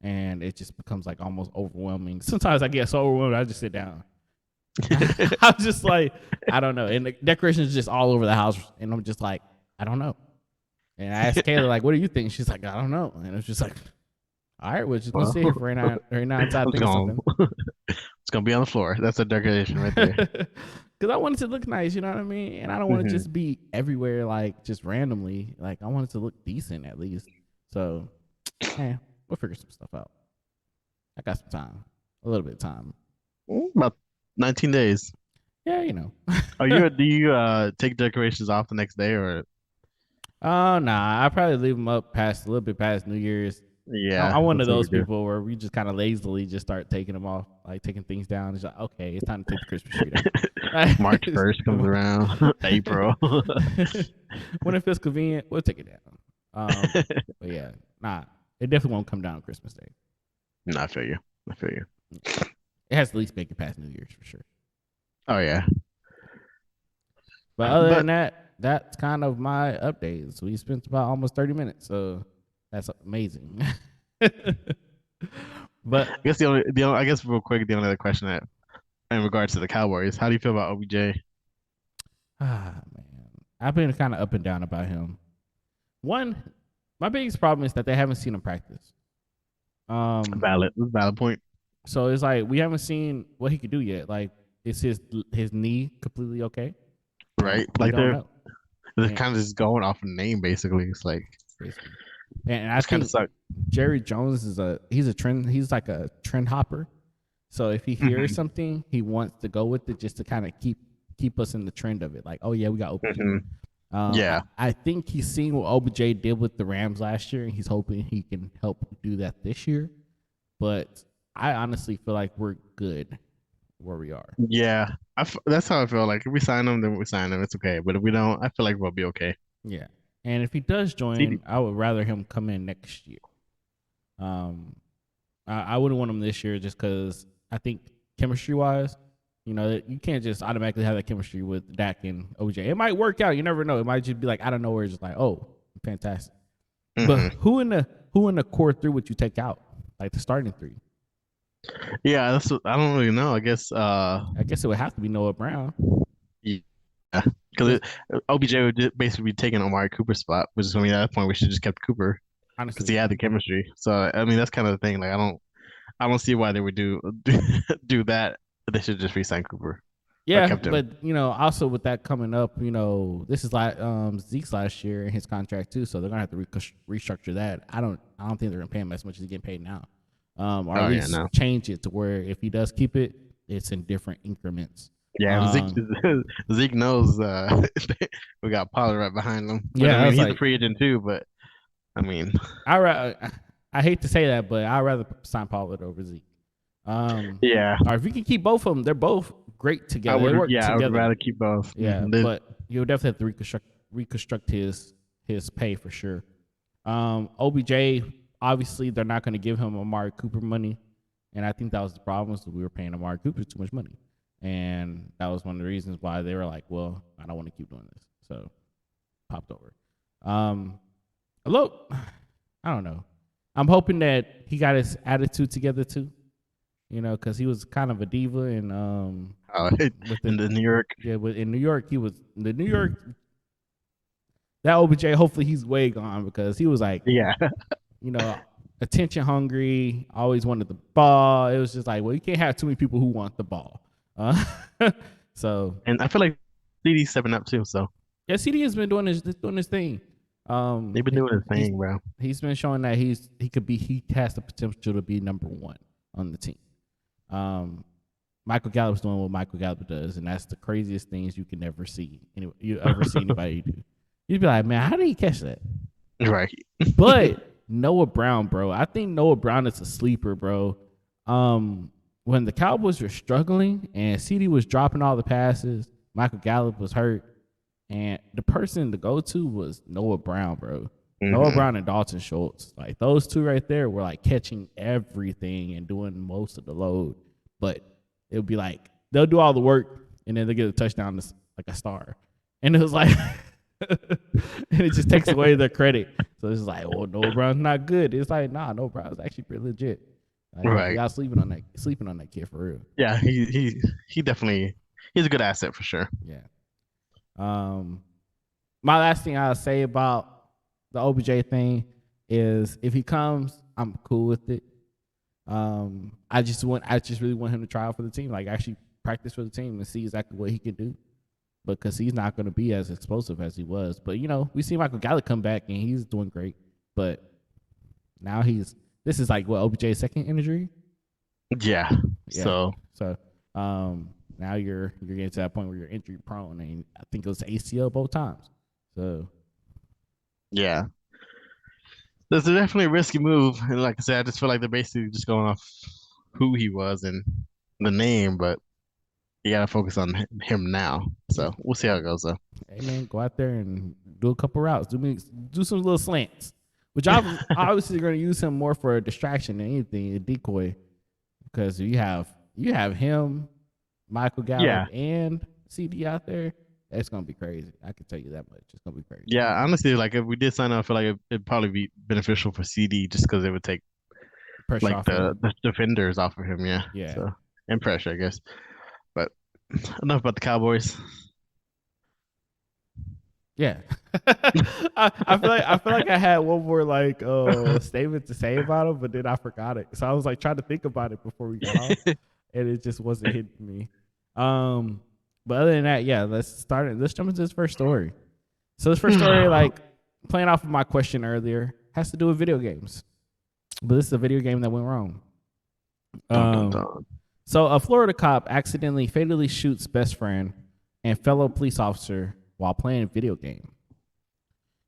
Speaker 1: And it just becomes like almost overwhelming. Sometimes I get so overwhelmed I just sit down. I'm just like I don't know, and the decorations just all over the house, and I'm just like I don't know. And I asked Kayla like, "What do you think?" She's like, "I don't know," and it's just like, "All right, we're just gonna
Speaker 2: Well,
Speaker 1: sit here for right now until I
Speaker 2: it's
Speaker 1: think of
Speaker 2: gonna
Speaker 1: something."
Speaker 2: it's gonna be on the floor. That's a decoration right there.
Speaker 1: Because I want it to look nice, you know what I mean? And I don't want to
Speaker 2: Hmm.
Speaker 1: just be everywhere, like just randomly. Like I want it to look decent at least. So, hey, we'll figure some stuff out. I got some time, a little bit of time.
Speaker 2: About 19 days.
Speaker 1: Yeah, you know.
Speaker 2: Are you do you take decorations off the next day or
Speaker 1: Oh nah, I probably leave them up past a little bit past New Year's.
Speaker 2: yeah,
Speaker 1: I'm one of
Speaker 2: that's what we
Speaker 1: those
Speaker 2: do.
Speaker 1: people where we just kind of lazily just start taking them off, like taking things down. It's like, okay, it's time to take the Christmas tree down.
Speaker 2: March 1st comes around, April.
Speaker 1: When it feels convenient, we'll take it down. But yeah, nah, it definitely won't come down Christmas Day.
Speaker 2: No, I feel you. I feel you.
Speaker 1: It has to at least make it past New Year's for sure.
Speaker 2: Oh yeah.
Speaker 1: But other than
Speaker 2: But
Speaker 1: that, that's kind of my updates. We spent about almost 30 minutes, so that's amazing.
Speaker 2: I
Speaker 1: But
Speaker 2: guess I guess real quick, the only other question that in regards to the Cowboys, how do you feel about OBJ?
Speaker 1: man, I've been kind of up and down about him. One, my biggest problem is that they haven't seen him practice. Um,
Speaker 2: Valid point.
Speaker 1: so it's like we haven't seen what he could do yet. Like, is his knee completely okay?
Speaker 2: Right?
Speaker 1: We
Speaker 2: Like
Speaker 1: don't know.
Speaker 2: they're
Speaker 1: And
Speaker 2: kind of just going off a name basically. It's like
Speaker 1: basically, and I
Speaker 2: it's kind of
Speaker 1: think
Speaker 2: suck.
Speaker 1: Jerry Jones is he's a trend. He's like a trend hopper. So if he hears
Speaker 2: Hmm.
Speaker 1: something, he wants to go with it just to kind of keep us in the trend of it. Like, oh yeah, we got OBJ.
Speaker 2: Hmm. Yeah.
Speaker 1: I think he's seen what OBJ did with the Rams last year, and he's hoping he can help do that this year. But I honestly feel like we're good where we are.
Speaker 2: Yeah. That's how I feel. Like if we sign them, then we sign them. It's okay. But if we don't, I feel like we'll be okay.
Speaker 1: Yeah. And if he does
Speaker 2: CD.
Speaker 1: join, I would rather him come in next year. Um, I wouldn't want him this year just because I think chemistry wise, you know, you can't just automatically have that chemistry with Dak and OJ. It might work out. You never know. It might just be like out of nowhere, just like, oh, fantastic. But
Speaker 2: Hmm.
Speaker 1: who in the core three would you take out? Like the starting three?
Speaker 2: Yeah, I don't really know. I guess
Speaker 1: I guess it would have to be Noah Brown.
Speaker 2: yeah, because
Speaker 1: Because
Speaker 2: OBJ would basically be taking Amari Cooper's spot, which is I mean at that point we should just kept Cooper because he
Speaker 1: honestly,
Speaker 2: had the chemistry. So I mean that's kind of the thing. Like I don't. I don't see why they would do that. They should just re-sign Cooper or
Speaker 1: Yeah,
Speaker 2: kept him.
Speaker 1: but also with that coming up, this is like Zeke's last year in his contract too, so they're gonna have to restructure that. I don't think they're gonna pay him as much as he's getting paid now, or at
Speaker 2: Oh yeah,
Speaker 1: least
Speaker 2: no.
Speaker 1: change it to where if he does keep it, it's in different increments.
Speaker 2: Yeah, and Zeke
Speaker 1: Um,
Speaker 2: Zeke knows we got Pollard right behind him. Which I
Speaker 1: yeah, I
Speaker 2: mean,
Speaker 1: was
Speaker 2: he's a
Speaker 1: like,
Speaker 2: free agent too, but I mean,
Speaker 1: I hate to say that, but I'd rather sign Pollard over Zeke. Um,
Speaker 2: yeah,
Speaker 1: or if you can keep both of them, they're both great together. They work
Speaker 2: I would
Speaker 1: together.
Speaker 2: rather keep both.
Speaker 1: Yeah, but you'll definitely have to reconstruct his pay for sure. OBJ, obviously they're not going to give him Amari Cooper money, and I think that was the problem. So we were paying Amari Cooper too much money, and that was one of the reasons why they were like, "Well, I don't want to keep doing this." So popped over. Look, I don't know. I'm hoping that he got his attitude together too. Because he was kind of a diva, and
Speaker 2: In the New York,
Speaker 1: in New York, he was the New York. That OBJ, hopefully he's way gone because he was like,
Speaker 2: yeah,
Speaker 1: you know, attention hungry, always wanted the ball. It was just like, well, you can't have too many people who want the ball. So
Speaker 2: and I feel like CD's stepping up too. So
Speaker 1: yeah, CD has been doing his thing.
Speaker 2: they've been doing his
Speaker 1: He's
Speaker 2: thing, bro.
Speaker 1: he's been showing that he has the potential to be number one on the team. Michael Gallup's doing what Michael Gallup does, and that's the craziest things you can ever see. You ever see anybody do? You'd be like, man, how did he catch that?
Speaker 2: Right.
Speaker 1: But Noah Brown, bro, I think Noah Brown is a sleeper, bro. When the Cowboys were struggling and CD was dropping all the passes, Michael Gallup was hurt, and the person to go to was Noah Brown, bro. Noah Brown and Dalton Schultz, like those two right there, were like catching everything and doing most of the load. But it would be like they'll do all the work and then they get a touchdown like a star, and it was like, and it just takes away their credit. So it's like, oh, Noah Brown's not good. It's like, nah, Noah Brown's actually pretty legit. Like,
Speaker 2: Right.
Speaker 1: y'all sleeping on that kid for real.
Speaker 2: Yeah, he definitely he's a good asset for sure.
Speaker 1: Yeah. My last thing I'll say about the OBJ thing is if he comes, I'm cool with it. I just really want him to try out for the team, like actually practice for the team and see exactly what he can do. Because he's not going to be as explosive as he was. But we see Michael Gallup come back and he's doing great. But now this is like what OBJ's second injury.
Speaker 2: Yeah.
Speaker 1: Yeah. So now you're getting to that point where you're injury prone, and I think it was ACL both times. So
Speaker 2: yeah, that's definitely a risky move. And like I said, I just feel like they're basically just going off who he was and the name, but you gotta focus on him now.
Speaker 1: yeah,
Speaker 2: So we'll see how it goes though.
Speaker 1: hey man, go out there and do a couple routes. Do some little slants. Which I'm obviously going to use him more for a distraction than anything, a decoy, because you have him, Michael Gallup,
Speaker 2: Yeah.
Speaker 1: and CD out there. It's going to be crazy. I can tell you that much. It's going to be crazy.
Speaker 2: Yeah, honestly, like if we did sign up, I feel like it'd probably be beneficial for CD just because it would take
Speaker 1: Pressure
Speaker 2: like
Speaker 1: off him.
Speaker 2: the defenders off of him, yeah.
Speaker 1: Yeah.
Speaker 2: So and pressure, I guess. But enough about the Cowboys.
Speaker 1: Yeah. I feel like I had one more like statement to say about him, but then I forgot it. So I was like trying to think about it before we got off, and it just wasn't hitting me. But other than that, yeah, let's jump into this first story. So this first story, like playing off of my question earlier, has to do with video games. But this is a video game that went wrong.
Speaker 2: Dun, dun, dun.
Speaker 1: So a Florida cop accidentally fatally shoots best friend and fellow police officer while playing a video game.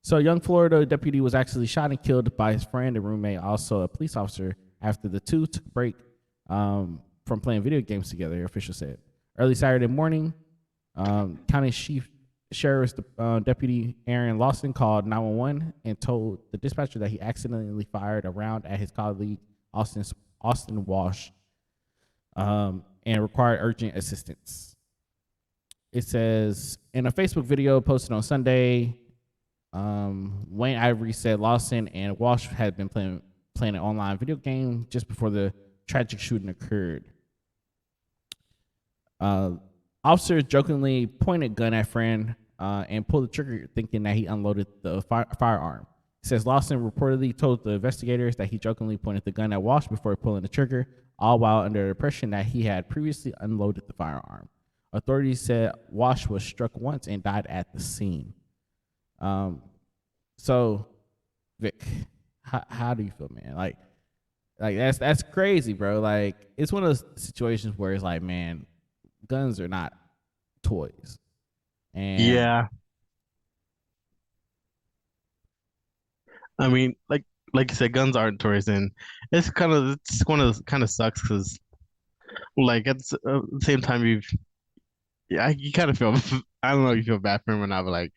Speaker 1: So a young Florida deputy was actually shot and killed by his friend and roommate, also a police officer, after the two took a break from playing video games together, officials said. Early Saturday morning, County Chief Sheriff's Deputy Aaron Lawson called 911 and told the dispatcher that he accidentally fired a round at his colleague, Austin Walsh, and required urgent assistance. It says in a Facebook video posted on Sunday, Wayne Ivory said Lawson and Walsh had been playing an online video game just before the tragic shooting occurred. Officers jokingly pointed gun at friend and pulled the trigger, thinking that he unloaded the firearm. says Lawson reportedly told the investigators that he jokingly pointed the gun at Walsh before pulling the trigger, all while under the impression that he had previously unloaded the firearm. Authorities said Walsh was struck once and died at the scene. Um, so, Vic, how do you feel, man? Like that's crazy, bro. Like it's one of those situations where it's like, man, guns are not toys, and
Speaker 2: Yeah, I mean, like you said, guns aren't toys, and it's one of those kind of sucks because like at the same time yeah, you kind of feel I don't know if you feel bad for him or not, but like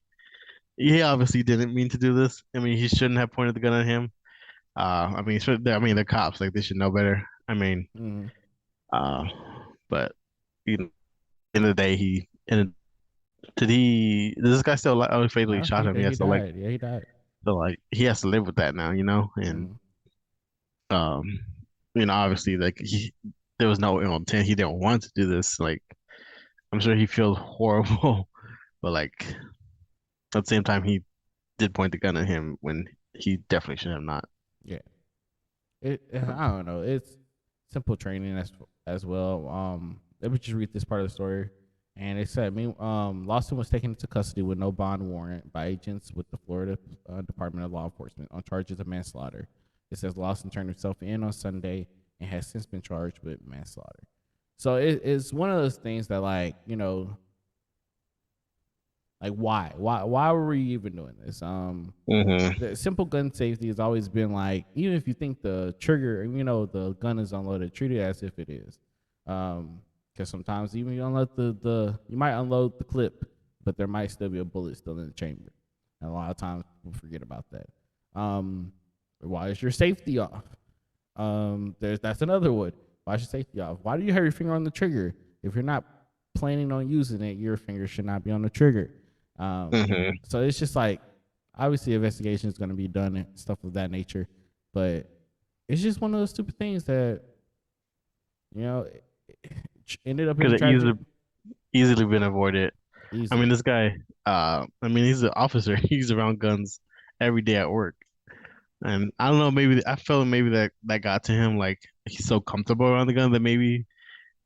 Speaker 2: he obviously didn't mean to do this. I mean, he shouldn't have pointed the gun at him. I mean, I mean, they're cops, like they should know better. I mean,
Speaker 1: mm,
Speaker 2: uh, but you know, end of the day, and did he? Does this guy still alive? Oh, he fatally
Speaker 1: no,
Speaker 2: shot him.
Speaker 1: he
Speaker 2: Yeah,
Speaker 1: died. Yeah, he died.
Speaker 2: so like he has to live with that now, you know. And
Speaker 1: Mm,
Speaker 2: um, obviously, like there was no ill intent. He didn't want to do this. Like I'm sure he feels horrible, but like at the same time, he did point the gun at him when he definitely should have not.
Speaker 1: yeah, I don't know. It's simple training as well. Let me just read this part of the story. And it said, Lawson was taken into custody with no bond warrant by agents with the Florida Department of Law Enforcement on charges of manslaughter. It says Lawson turned himself in on Sunday and has since been charged with manslaughter. So it's one of those things that, like, like why were we even doing this?
Speaker 2: Hmm.
Speaker 1: The simple gun safety has always been like, even if you think the trigger, the gun is unloaded, treat it as if it is. Because sometimes even you unload you might unload the clip, but there might still be a bullet still in the chamber. And a lot of times people forget about that. Why is your safety off? That's another one. Why is your safety off? Why do you have your finger on the trigger? If you're not planning on using it, your finger should not be on the trigger.
Speaker 2: Hmm.
Speaker 1: So it's just like, obviously investigation is going to be done and stuff of that nature, but it's just one of those stupid things that you know ended up in
Speaker 2: Could
Speaker 1: a
Speaker 2: have
Speaker 1: tragic.
Speaker 2: easily been avoided. I mean,
Speaker 1: Easily.
Speaker 2: this guy, I mean, he's an officer. He's around guns every day at work. And I don't know, maybe I felt maybe that got to him. Like he's so comfortable around the gun that maybe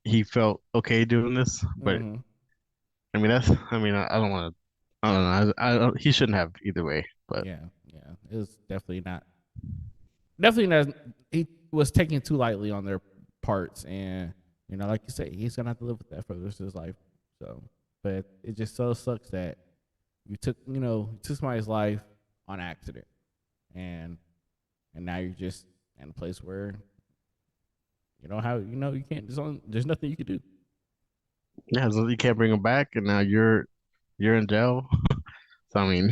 Speaker 2: he felt okay doing this. But
Speaker 1: Mm-hmm.
Speaker 2: I mean, I mean, I don't want to, I don't know. I don't, he shouldn't have either way. But
Speaker 1: Yeah, yeah, it was definitely not. He was taking too lightly on their parts, and like you say, he's gonna have to live with that for the rest of his life. So, but it just so sucks that you took somebody's life on accident, and now you're just in a place where you can't. There's nothing you can do.
Speaker 2: yeah, so you can't bring him back, and now you're in jail. So I mean,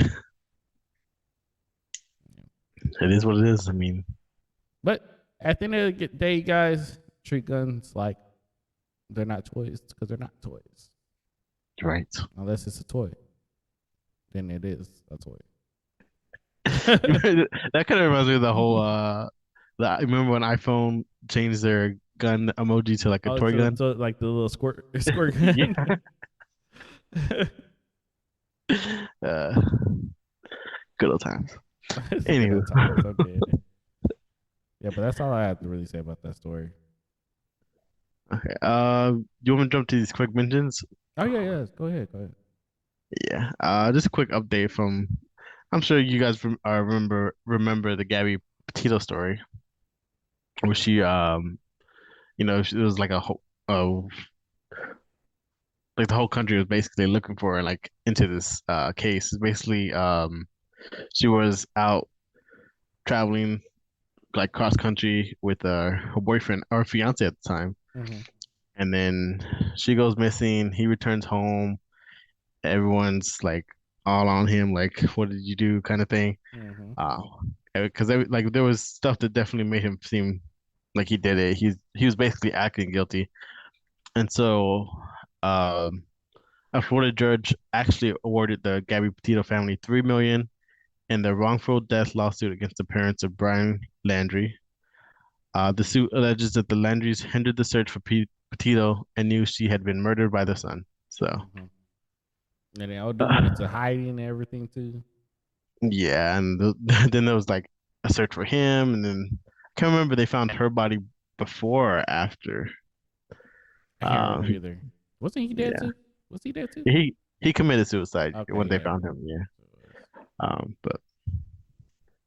Speaker 2: it is what it is. I mean,
Speaker 1: But at the end of the day, guys, treat guns like they're not toys because they're not toys.
Speaker 2: right.
Speaker 1: Unless it's a toy, then it is a toy.
Speaker 2: That kind of reminds me of the whole I remember when iPhone changed their gun emoji to like a
Speaker 1: Oh,
Speaker 2: toy gun.
Speaker 1: so like the little squirt
Speaker 2: Yeah.
Speaker 1: gun.
Speaker 2: Uh, good old times.
Speaker 1: It's a good
Speaker 2: Anywho,
Speaker 1: old times. I'm dead. Yeah, but that's all I have to really say about that story.
Speaker 2: okay. You want me to jump to these quick mentions?
Speaker 1: Oh yeah, yeah. Go ahead, go ahead.
Speaker 2: Yeah. Just a quick update from. I'm sure you guys remember the Gabby Petito story, where she it was like a whole like the whole country was basically looking for her like into this case. Basically, she was out traveling like cross country with her boyfriend or fiance at the time,
Speaker 1: Mm-hmm.
Speaker 2: and then she goes missing. He returns home. Everyone's like all on him, like, "What did you do?" kind of thing.
Speaker 1: Mm-hmm.
Speaker 2: Uh, because like there was stuff that definitely made him seem like he did it. He was basically acting guilty, and so um, a Florida judge actually awarded the Gabby Petito family 3 million in the wrongful death lawsuit against the parents of Brian Landry. The suit alleges that the Landrys hindered the search for Petito and knew she had been murdered by their son. So,
Speaker 1: Mm-hmm. And they all do went
Speaker 2: uh,
Speaker 1: into hiding and everything too.
Speaker 2: Yeah, and then there was like a search for him, and then I can't remember they found her body before or after.
Speaker 1: I can't remember
Speaker 2: He,
Speaker 1: either. Wasn't he dead
Speaker 2: yeah,
Speaker 1: too? Was he dead too?
Speaker 2: he committed suicide
Speaker 1: Okay,
Speaker 2: when they
Speaker 1: yeah.
Speaker 2: found him. Yeah.
Speaker 1: So it was.
Speaker 2: But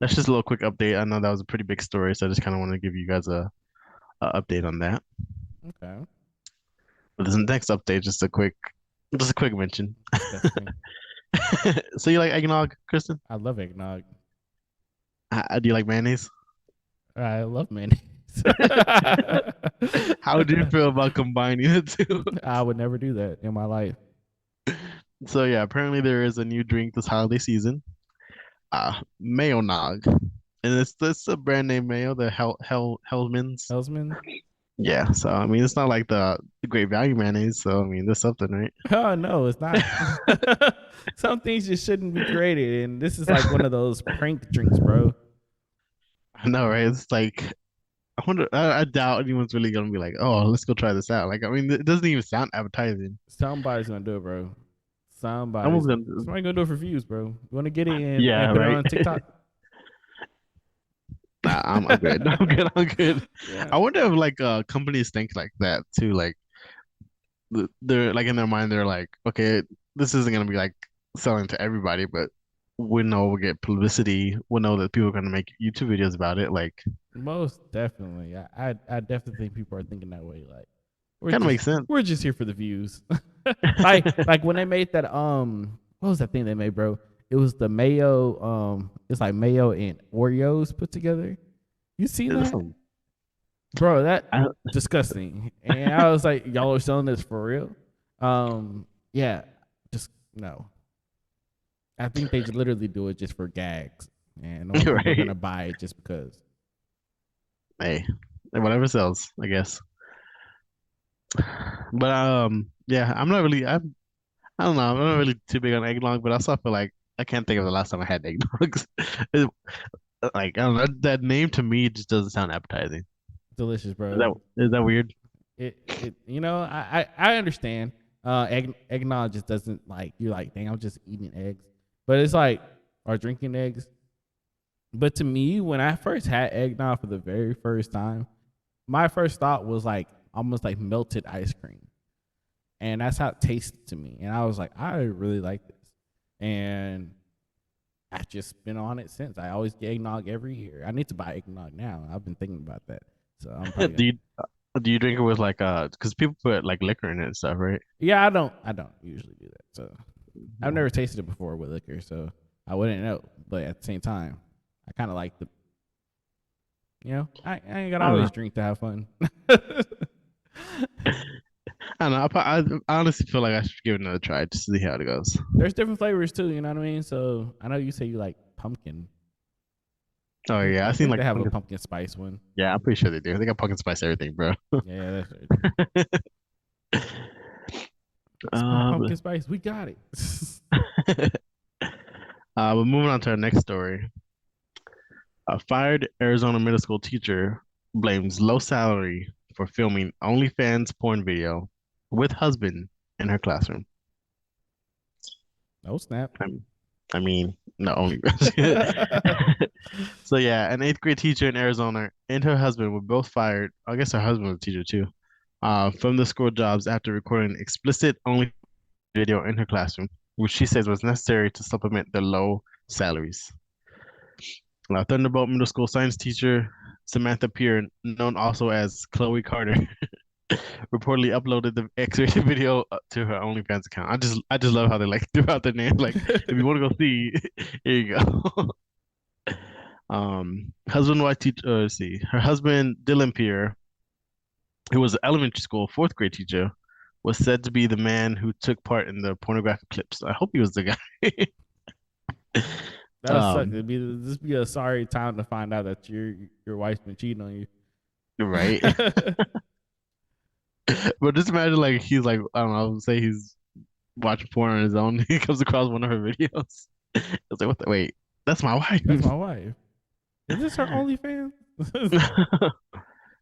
Speaker 2: that's just a little quick update. I know that was a pretty big story, so I just kind of want to give you guys a update on that.
Speaker 1: Okay.
Speaker 2: But this next update, just a quick mention.
Speaker 1: Disgusting.
Speaker 2: So you like eggnog, Kristen?
Speaker 1: I love eggnog.
Speaker 2: Do you like mayonnaise?
Speaker 1: I love mayonnaise.
Speaker 2: How do you feel about combining the two?
Speaker 1: I would never do that in my life.
Speaker 2: So yeah, apparently there is a new drink this holiday season, mayo nog, and it's a brand name mayo, the Hellman's.
Speaker 1: Hellsman?
Speaker 2: Yeah, so I mean it's not like the Great Value mayonnaise, so I mean there's something, right?
Speaker 1: Oh no, it's not. Some things just shouldn't be created, and this is like one of those prank drinks, bro.
Speaker 2: I know, right? It's like I wonder. I doubt anyone's really gonna be like, "Oh, let's go try this out." Like, I mean, it doesn't even sound appetizing.
Speaker 1: Somebody's gonna do it, bro.
Speaker 2: Someone's gonna,
Speaker 1: Somebody gonna do it for views, bro. You want to get it and
Speaker 2: yeah,
Speaker 1: put it
Speaker 2: right.
Speaker 1: on TikTok?
Speaker 2: Nah, I'm good. I'm good. I'm good.
Speaker 1: Yeah.
Speaker 2: I wonder if like companies think like that too. Like they're like in their mind, they're like, okay, this isn't gonna be like selling to everybody, but we know we'll get publicity. We know that people are gonna make YouTube videos about it. Like,
Speaker 1: Most definitely. I definitely think people are thinking that way. Like we're
Speaker 2: kind of
Speaker 1: just
Speaker 2: makes sense.
Speaker 1: we're just here for the views. Like when they made that what was that thing they made, bro? It was the mayo, it's like mayo and Oreos put together. You seen
Speaker 2: That's
Speaker 1: that?
Speaker 2: some-
Speaker 1: Bro, that
Speaker 2: I,
Speaker 1: disgusting. And I was like, y'all are selling this for real? Yeah, just no. I think they just literally do it just for gags. And knowing
Speaker 2: you're
Speaker 1: people are
Speaker 2: right.
Speaker 1: gonna buy it just because.
Speaker 2: Hey, whatever sells, I guess. But yeah, I don't know, I'm not really too big on eggnog, but I also feel like I can't think of the last time I had eggnog. It- like I don't know, that name to me just doesn't sound appetizing.
Speaker 1: Delicious,
Speaker 2: Is
Speaker 1: bro.
Speaker 2: that weird?
Speaker 1: It I understand. Eggnog just doesn't like you're like, dang, I'm just eating eggs. But it's like or drinking eggs. But to me, when I first had eggnog for the very first time, my first thought was like almost like melted ice cream. And that's how it tasted to me. And I was like, I really like this. And I've just been on it since. I always get eggnog every year. I need to buy eggnog now. I've been thinking about that. So I'm probably
Speaker 2: Do
Speaker 1: gonna.
Speaker 2: you do you drink it with like because people put like liquor in it and stuff, right?
Speaker 1: Yeah, I don't usually do that. So I've
Speaker 2: Yeah.
Speaker 1: never tasted it before with liquor, so I wouldn't know. But at the same time, I kind of like the. I ain't gotta
Speaker 2: I don't
Speaker 1: always
Speaker 2: know.
Speaker 1: drink to have fun.
Speaker 2: I don't know. I honestly feel like I should give it another try just to see how it goes.
Speaker 1: There's different flavors too. You know what I mean? So I know you say you like pumpkin.
Speaker 2: Oh yeah,
Speaker 1: I
Speaker 2: I seen
Speaker 1: think
Speaker 2: like
Speaker 1: they have a
Speaker 2: pumpkin.
Speaker 1: pumpkin spice one.
Speaker 2: Yeah, I'm pretty sure they do. They got pumpkin spice everything, bro.
Speaker 1: Yeah, that's what they do. Smell the
Speaker 2: But
Speaker 1: pumpkin spice. We got it.
Speaker 2: but moving on to our next story. A fired Arizona middle school teacher blames low salary for filming OnlyFans porn video with husband in her classroom.
Speaker 1: No snap.
Speaker 2: I mean, not only. So yeah, an eighth grade teacher in Arizona and her husband were both fired. I guess her husband was a teacher too, from the school jobs after recording explicit only video in her classroom, which she says was necessary to supplement the low salaries. Thunderbolt Middle School science teacher Samantha Peer, known also as Chloe Carter, reportedly uploaded the X-rated video to her OnlyFans account. I just love how they like threw out their name. Like, if you want to go see, here you go. Husband wife teacher. Let's see, her husband Dylan Peer, who was an elementary school fourth grade teacher, was said to be the man who took part in the pornographic clips. I hope he was the guy.
Speaker 1: That would suck.
Speaker 2: um,
Speaker 1: This be a sorry time to find out that your wife's been cheating on you.
Speaker 2: right. But just imagine like he's like I don't know, say he's watching porn on his own. He comes across one of her videos. It's like, what the wait, that's my
Speaker 1: That's
Speaker 2: wife.
Speaker 1: my wife. Is this her OnlyFans?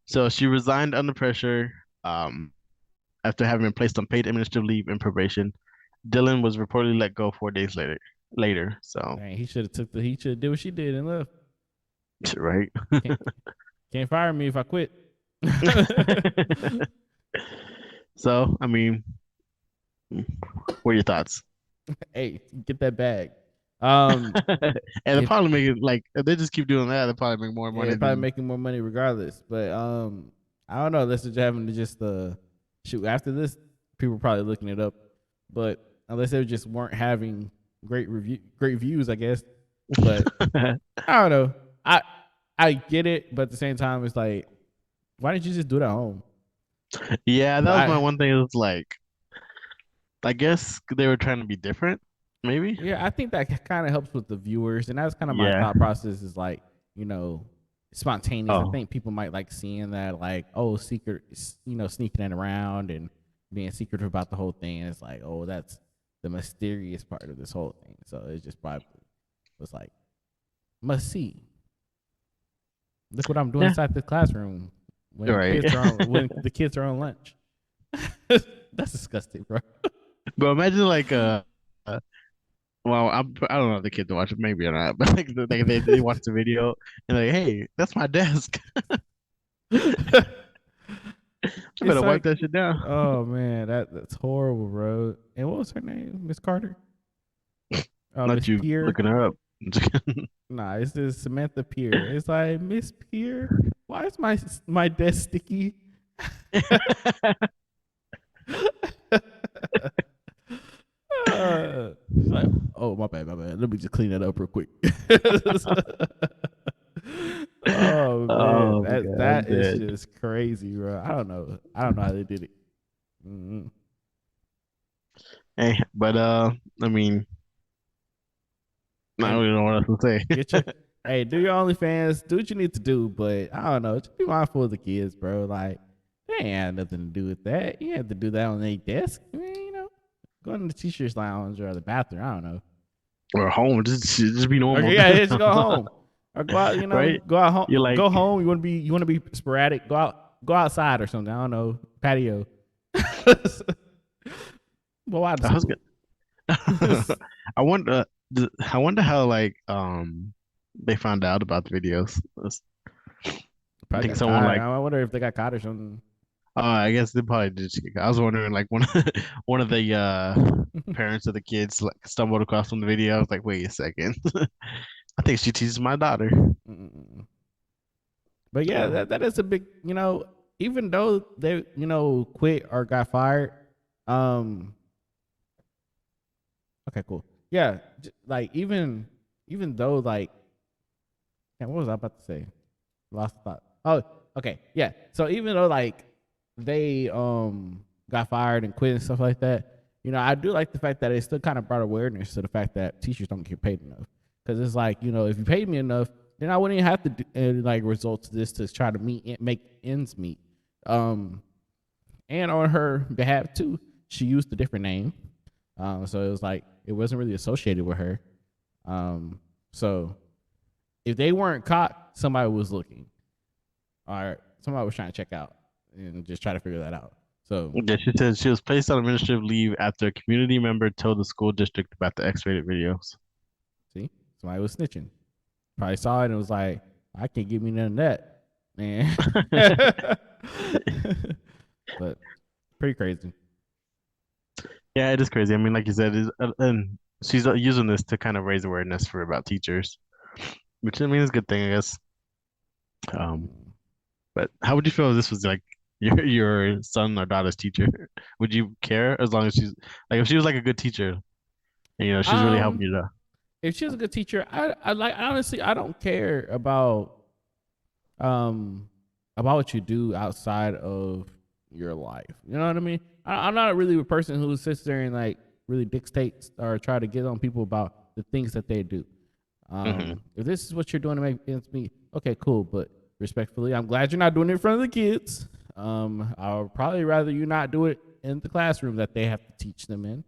Speaker 2: So she resigned under pressure after having been placed on paid administrative leave and probation. Dylan was reportedly let go 4 days later. later. So,
Speaker 1: Dang, he should have took the. He should have did what she did and left.
Speaker 2: right.
Speaker 1: Can't can't fire me if I quit.
Speaker 2: So, I mean, what are your thoughts?
Speaker 1: Hey, get that bag.
Speaker 2: And they
Speaker 1: If
Speaker 2: probably make it like if they just keep doing that, they probably make more
Speaker 1: yeah,
Speaker 2: money
Speaker 1: probably
Speaker 2: than.
Speaker 1: making more money regardless. But I don't know. Unless they're having to just shoot after this, people are probably looking it up. But unless they just weren't having great views, I guess. But I don't know. I get it, but at the same time, it's like, why didn't you just do it at home?
Speaker 2: Yeah, that
Speaker 1: But
Speaker 2: was my one thing. It was like, I guess they were trying to be different, maybe.
Speaker 1: yeah, I think that kind of helps with the viewers, and that's kind of my
Speaker 2: Yeah.
Speaker 1: thought process. Is like, you know, spontaneous. I
Speaker 2: Oh,
Speaker 1: think people might like seeing that, like, oh, secret, sneaking it around and being secretive about the whole thing. It's like, oh, that's the mysterious part of this whole thing. So it just probably was like, must see. Look what I'm doing
Speaker 2: yeah.
Speaker 1: inside the classroom
Speaker 2: You're
Speaker 1: when
Speaker 2: right.
Speaker 1: kids are on when the kids are on lunch. That's disgusting, bro.
Speaker 2: But imagine like well, I don't know if the kids watch it, maybe or not, but like they watch the video and like, hey, that's my desk. I
Speaker 1: It's
Speaker 2: better wipe
Speaker 1: like,
Speaker 2: that shit down.
Speaker 1: oh man, that's horrible, bro. And what was her name? Miss Carter?
Speaker 2: Not
Speaker 1: Miss
Speaker 2: you
Speaker 1: Pierre?
Speaker 2: looking her up.
Speaker 1: Nah, it's this Samantha Pierre. It's like, Miss Pierre, why is my desk sticky? She's like, oh my bad, my bad. Let me just clean that up real quick. Oh man,
Speaker 2: Oh my
Speaker 1: that
Speaker 2: God, I'm
Speaker 1: that is
Speaker 2: dead.
Speaker 1: just crazy, bro. I don't know. I don't know how they did it. Mm-hmm.
Speaker 2: Hey, but I mean, I
Speaker 1: Hey,
Speaker 2: don't even know what else to say.
Speaker 1: get your hey, do your OnlyFans, do what you need to do, but I don't know, just be mindful of the kids, bro. Like, they ain't had nothing to do with that. You have to do that on their desk. I mean, go in the teacher's lounge or the bathroom. I don't know.
Speaker 2: Or home, just be normal,
Speaker 1: Okay, yeah, just go home. Or go out,
Speaker 2: right?
Speaker 1: go out home
Speaker 2: You're like,
Speaker 1: go home. You wanna be sporadic, go outside or something. I don't know. Patio. Go out of
Speaker 2: I was
Speaker 1: school.
Speaker 2: gonna, I wonder, I wonder how like they found out about the videos. I
Speaker 1: Probably
Speaker 2: think
Speaker 1: got
Speaker 2: someone
Speaker 1: caught.
Speaker 2: like,
Speaker 1: I wonder if they got caught or something.
Speaker 2: I guess they probably did. I was wondering like one of the parents of the kids like stumbled across on the video. I was like, wait a second, I think she teaches my daughter.
Speaker 1: Mm-mm. But yeah,
Speaker 2: Uh,
Speaker 1: that is a big, even though they, quit or got fired. Um, okay, cool. Yeah, like even though like, yeah, what was I about to say? Lost thought. Oh, okay, yeah. So even though like they got fired and quit and stuff like that, I do like the fact that it still kind of brought awareness to the fact that teachers don't get paid enough. Because it's like, if you paid me enough, then I wouldn't even have to do like resort to this to try to make ends meet. Um, and on her behalf too, she used a different name. So it was like it wasn't really associated with her. So if they weren't caught, somebody was looking. All right, somebody was trying to check out and just try to figure that out. So
Speaker 2: yeah, she said she was placed on administrative leave after a community member told the school district about the X-rated videos.
Speaker 1: see, somebody was snitching. Probably saw it and was like, I can't give me none of that, man. But pretty crazy.
Speaker 2: Yeah, it is crazy. I mean, like you said, and she's using this to kind of raise awareness for about teachers, which I mean is a good thing, I guess. Um,
Speaker 1: Mm.
Speaker 2: but how would you feel if this was like your son or daughter's teacher? Would you care as long as she's like if she was like a good teacher and she's really helping
Speaker 1: Um,
Speaker 2: you to
Speaker 1: if she was a good teacher, I like honestly, I don't care um about what you do outside of your life. You know what I mean? I'm not really a person who sits there and like really dictates or try to get on people about the things that they do.
Speaker 2: hmm
Speaker 1: If this is what you're doing to make ends meet, okay, cool. But respectfully, I'm glad you're not doing it in front of the kids. I would probably rather you not do it in the classroom that they have to teach them in.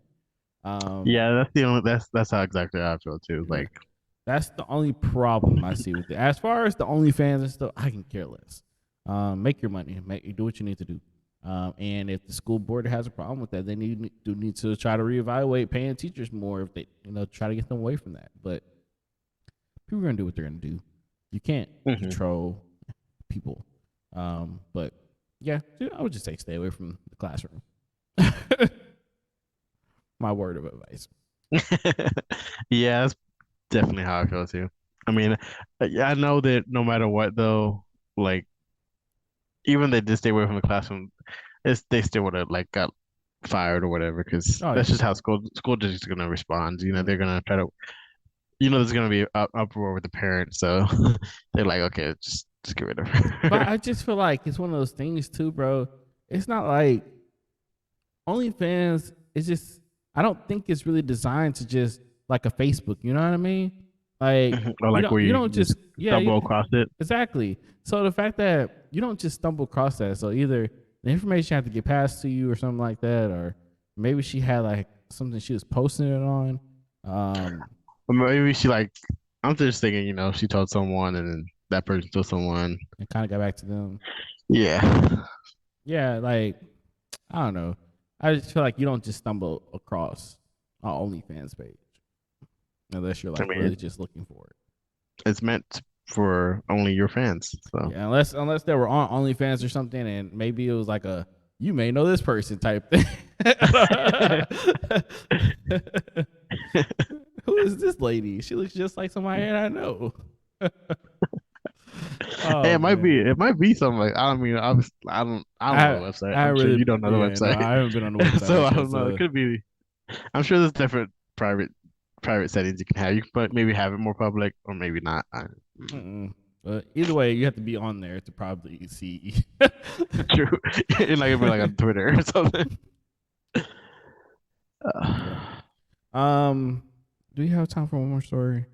Speaker 1: Um,
Speaker 2: Yeah, that's the only that's how exactly how I feel too.
Speaker 1: yeah,
Speaker 2: Like
Speaker 1: that's the only problem I see with it. As far as the OnlyFans and stuff, I can care less. Make your money. Do what you need to do. And if the school board has a problem with that, then you do need to try to reevaluate paying teachers more if they, try to get them away from that. But people are gonna do what they're gonna do. You can't control people. But yeah, I would just say stay away from the classroom. My word of advice.
Speaker 2: Yeah, that's definitely how I feel too. I mean, yeah, I know that no matter what though, like even they just stay away from the classroom, they still would have like got fired or whatever because
Speaker 1: Oh
Speaker 2: that's
Speaker 1: yeah.
Speaker 2: just how school districts are gonna respond. They're
Speaker 1: Mm.
Speaker 2: gonna try to, there's gonna be uproar with the parents, so they're like, okay, just get rid of
Speaker 1: But
Speaker 2: her.
Speaker 1: I just feel like it's one of those things too, bro. It's not like OnlyFans. It's just I don't think it's really designed to just like a Facebook. You know what I mean? Like
Speaker 2: Or like where
Speaker 1: you
Speaker 2: you
Speaker 1: don't
Speaker 2: can just
Speaker 1: just yeah,
Speaker 2: stumble across it.
Speaker 1: exactly. So the fact that you don't just stumble across that, so either the information had to get passed to you or something like that, or maybe she had like something she was posting it on.
Speaker 2: Or maybe she like, I'm just thinking, she told someone and then that person told someone.
Speaker 1: And kind of got back to them.
Speaker 2: Yeah.
Speaker 1: Yeah, like I don't know. I just feel like you don't just stumble across an OnlyFans page unless you're
Speaker 2: I
Speaker 1: like
Speaker 2: mean,
Speaker 1: really just looking for it.
Speaker 2: it's meant for only your fans. So
Speaker 1: Yeah, unless they were on OnlyFans or something, and maybe it was like a you may know this person type thing. Who is this lady? She looks just like somebody I know.
Speaker 2: hey,
Speaker 1: Oh man,
Speaker 2: it might be something like, I don't mean, I don't know
Speaker 1: I
Speaker 2: the website.
Speaker 1: I
Speaker 2: I'm sure
Speaker 1: really
Speaker 2: you don't know the
Speaker 1: yeah no
Speaker 2: website.
Speaker 1: I haven't been on the website
Speaker 2: So
Speaker 1: like
Speaker 2: I
Speaker 1: that.
Speaker 2: don't know. It
Speaker 1: So
Speaker 2: could be. I'm sure there's different private settings you can have. You can maybe have it more public or maybe not.
Speaker 1: mm-mm. But either way, you have to be on there to probably see.
Speaker 2: True. You're not gonna be like on Twitter or something.
Speaker 1: Yeah.
Speaker 2: Uh,
Speaker 1: Do we have time for one more story?